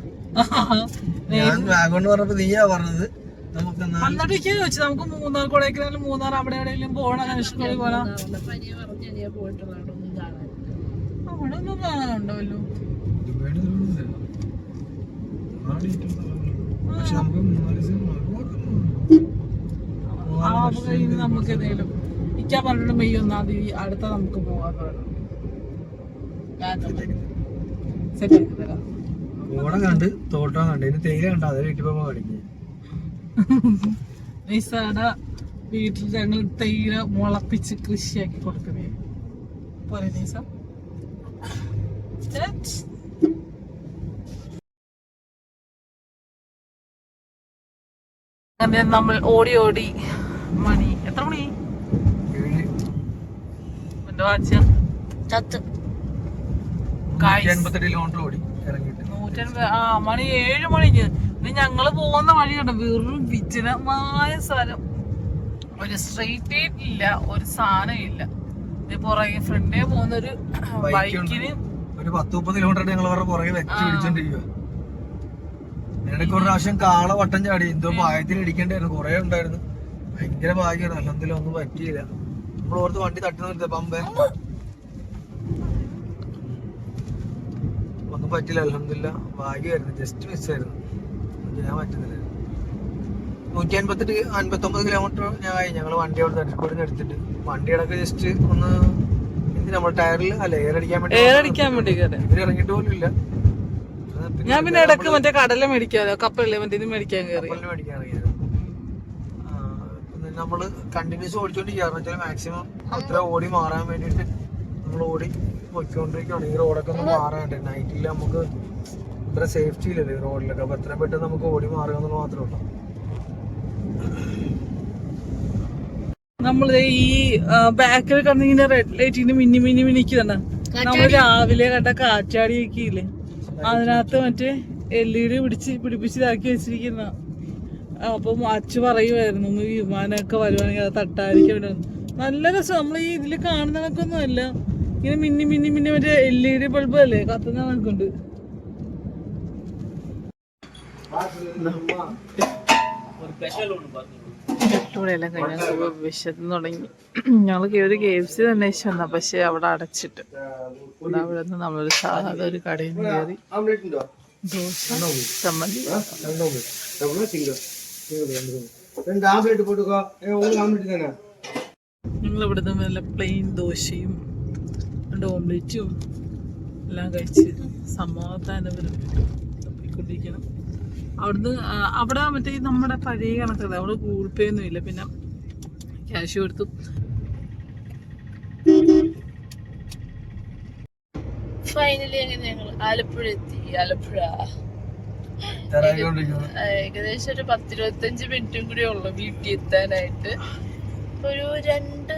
ഞാൻ വാഗോണ്ട് പറഞ്ഞപ്പോ നീയാ പറഞ്ഞത് നമുക്ക് എന്നിട്ട് ചോദിച്ചു നമുക്ക് മൂന്നാർ കൊടൈക്കനാലും മൂന്നാർ അവിടെ എവിടെയെങ്കിലും പോകണം, ധനുഷ്കോടി പോകണം. അവിടെ ഒന്നും കാണാനുണ്ടല്ലോ. നമുക്ക് ഏതെങ്കിലും ഇക്കാ പറഞ്ഞിട്ട് മെയ് 1-ാം തീയതി അടുത്ത നമുക്ക് പോവാൻ കണ്ട് തോട്ടം കണ്ട് ഇനി തേയില കണ്ട അത് വീട്ടിൽ പോകുമ്പോ കാണിക്കും. നിസാടെ വീട്ടിൽ ഞങ്ങൾ തേയില മുളപ്പിച്ച് കൃഷിയാക്കി കൊടുക്കുന്നേ പോലെ നിസ. അങ്ങനെ നമ്മൾ ഓടി ഓടി മണി എത്ര മണി എന്റെ വാച്ച 180 മണി 7 മണിക്ക്. ഇനി ഞങ്ങള് പോകുന്ന വഴി കണ്ടോ, വെറും വിജനമായ സ്ഥലം. ഒരു സ്ട്രീറ്റ് ഇല്ല, ഒരു സാധനം ഇല്ല. പുറകെ ഫ്രണ്ടേ പോകുന്ന ഒരു ബൈക്കിന് ഒരു 10-30 കിലോമീറ്റർ ഞങ്ങൾ അവരുടെ പുറകെ വെച്ച് പിടിച്ചോണ്ടിരിക്കുക. ഇടയ്ക്ക് ഒരു പ്രാവശ്യം കാള വട്ടം ചാടി, എന്തോ ഭാഗ്യത്തിന് ഇടിക്കേണ്ടായിരുന്നു. കുറെ ഉണ്ടായിരുന്നു, ഭയങ്കര ഭാഗ്യമാണ്. അല്ലെങ്കിലും ഒന്നും പറ്റിയില്ല. നമ്മൾ ഓർത്ത് വണ്ടി തട്ടി നിർത്തിയ പമ്പേ ഒന്നും പറ്റില്ല. അൽഹംദുലില്ല ഭാഗ്യമായിരുന്നു, ജസ്റ്റ് മിസ്സായിരുന്നു. ചെയ്യാൻ പറ്റുന്നില്ല. 159 കിലോമീറ്റർ ഞങ്ങൾ വണ്ടി അവിടെ ധനുഷ്കോടിന്ന് എടുത്തിട്ട് വണ്ടി ഇടക്ക് ജസ്റ്റ് ഒന്ന് നമ്മുടെ ടയറിൽ അല്ല എയർ അടിക്കാൻ വേണ്ടി ഇവര് ഇറങ്ങിയിട്ട് പോലും ഇല്ല. ഞാൻ പിന്നെ ഇടക്ക് മറ്റേ കടല മേടിക്കാമല്ലോ, കപ്പല്ലേ മറ്റേ ഇത് മേടിക്കാൻ കയറി. മേടിക്കാൻ ഇറങ്ങിയത് നമ്മള് കണ്ടിന്യൂസ് ഓടിച്ചോണ്ടിരിക്കുക. മാക്സിമം അത്ര ഓടി മാറാൻ വേണ്ടിട്ട് നമ്മൾ ഓടി പൊയ്ക്കൊണ്ടിരിക്കുകയാണ്. ഈ റോഡൊക്കെ ഒന്ന് മാറാണ്ട് നൈറ്റിൽ നമുക്ക് ഇത്ര സേഫ്റ്റി ഇല്ലല്ലോ ഈ റോഡിലൊക്കെ. അപ്പൊ എത്രയും പെട്ടെന്ന് നമുക്ക് ഓടി മാറുക എന്നുള്ളത് മാത്രമേ ഉള്ളൂ. നമ്മള് ഈ ബാക്കിൽ കണ്ടിങ്ങനെ റെഡ് ലൈറ്റിന് മിന്നി മിന്നി മിന്നിക്കുന്നുണ്ട. നമ്മള് രാവിലെ കണ്ട കാറ്റാടിയൊക്കെയില്ലേ, അതിനകത്ത് മറ്റേ LED പിടിപ്പിച്ച് ഇതാക്കി വെച്ചിരിക്കുന്ന. അപ്പം അച്ചു പറയുമായിരുന്നു വിമാനമൊക്കെ വരുവാണെങ്കിൽ അത് തട്ടാതിരിക്കാൻ വേണ്ടി. നല്ല രസം. നമ്മൾ ഈ ഇതില് കാണുന്ന കണക്കൊന്നും അല്ല, ഇങ്ങനെ മിന്നി മിന്നി മിന്നി മറ്റേ LED ബൾബ് അല്ലേ കത്തുന്ന കണക്കുണ്ട്. എട്ടുമണിയെല്ലാം കഴിഞ്ഞാൽ വിശന്ന് തുടങ്ങി. ഞങ്ങൾ ഒരു KFC തന്നെ വന്ന, പക്ഷെ അവിടെ അടച്ചിട്ട്. അവിടെ നിന്ന് നമ്മളൊരു സാധാരണ ഒരു കടയിൽ നിന്ന് കയറി ദോശ ചമ്മന്തി. ഞങ്ങൾ ഇവിടുന്ന് നല്ല പ്ലെയിൻ ദോശയും 2 ഓംലെറ്റും എല്ലാം കഴിച്ച് സമാധാനപരം തപ്പിക്കൊണ്ടിരിക്കണം. അവിടുന്ന് അവിടെ മറ്റേ നമ്മുടെ പഴയ കണക്കല്ല, അവിടെ ഗൂഗിൾ പേ ഒന്നും ഇല്ല. പിന്നെ ക്യാഷ് കൊടുത്തു. ഫൈനലി അങ്ങനെ ഞങ്ങൾ ആലപ്പുഴ എത്തി. ആലപ്പുഴ ഏകദേശം ഒരു 10-25 മിനിറ്റും കൂടി ഉള്ളു വീട്ടിൽ എത്താനായിട്ട്. ഒരു 2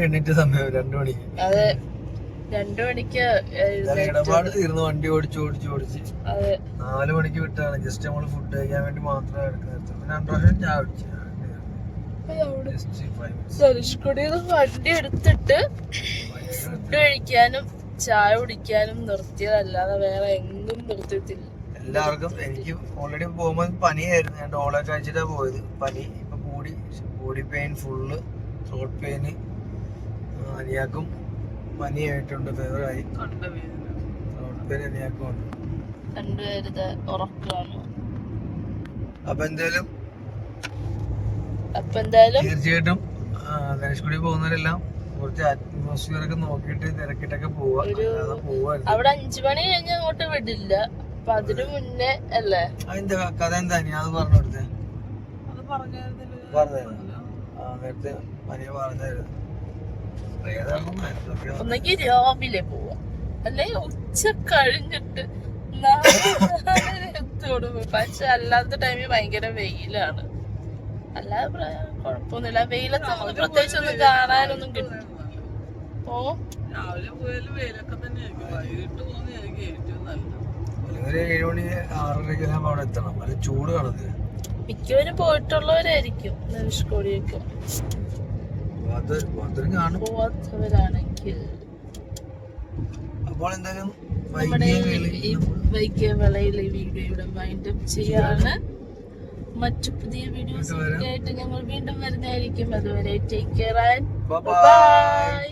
മണി 2:02 അതെ 2 മണിക്ക് വണ്ടി ഓടിച്ച് 4 മണിക്ക് വിട്ടാണ്. ജസ്റ്റ് നമ്മള് ഫുഡ് കഴിക്കാൻ വേണ്ടി മാത്രമേ ധനുഷ്കോടിയിൽ വണ്ടി എടുത്തിട്ട് ഫുഡ് കഴിക്കാനും ചായ കുടിക്കാനും നിർത്തിയതല്ലാതെ വേറെ എങ്ങും നിർത്തിയിട്ടില്ല. എല്ലാവർക്കും എനിക്ക് ഓൾറെഡി പോകുമ്പോൾ പനിയായിരുന്നു. ഞാൻ ഡോളൊക്കെ കഴിച്ചിട്ടാ പോയത്. പനി ഇപ്പൊ കൂടി, body pain full, throat pain. അനിയാക്കും പനിയായിട്ടുണ്ട്, ഫീവറായി. ത്രോട്ട് പെയിൻ അനിയാക്കും ഉണ്ട്. രണ്ടുപേരുടെ ഉറക്കമാണ്. അപ്പൊ എന്തായാലും തീർച്ചയായിട്ടും ധനുഷ്കുടി പോകുന്നവരെല്ലാം കുറച്ച് അറ്റ്മോസ്ഫിയർ ഒക്കെ നോക്കിയിട്ട് തിരക്കിട്ടൊക്കെ പോവാ. അവിടെ 5 മണി കഴിഞ്ഞ് അങ്ങോട്ട് വിടില്ല. അപ്പൊ അതിനു മുന്നേ അല്ലേ? അതിന്റെ കഥ എന്താ അത് പറഞ്ഞു കൊടുത്തേ? നേരത്തെ പനിയ പറഞ്ഞായിരുന്നു. ഒന്നെങ്കിൽ രാവിലെ പോവാ, അല്ലെ ഉച്ച കഴിഞ്ഞിട്ട് 4 പക്ഷെ അല്ലാത്ത ടൈമിൽ ഭയങ്കര വെയിലാണ്. അല്ലാതെ കുഴപ്പമൊന്നുമില്ല. വെയിലത്ത് നമുക്ക് പ്രത്യേകിച്ച് ഒന്നും കാണാനൊന്നും കിട്ടും. ഓ രാവിലെ പോയാലും വെയിലൊക്കെ തന്നെയായിരിക്കും. വൈകിട്ട് പോകുന്നതായിരിക്കും ഏറ്റവും നല്ലത്. 7 മണി 6:30 അവിടെ എത്തണം. അത് ചൂട് കാണുന്നത്. മിക്കവരും പോയിട്ടുള്ളവരായിരിക്കും ധനുഷ്കോടിയൊക്കെ. പോവാത്തവരാണെങ്കിൽ അപ്പോൾ എന്തായാലും നമ്മുടെ ഈ വൈകിയ വേളയിൽ ഈ വീഡിയോ ഇവിടെ വൈൻഡപ്പ് ചെയ്യാണ്. മറ്റു പുതിയ വീഡിയോസ് ആയിട്ട് ഞങ്ങൾ വീണ്ടും വരുന്നതായിരിക്കും. അതുവരെ ടേക്ക് കെയർ ആൻഡ് ബൈ.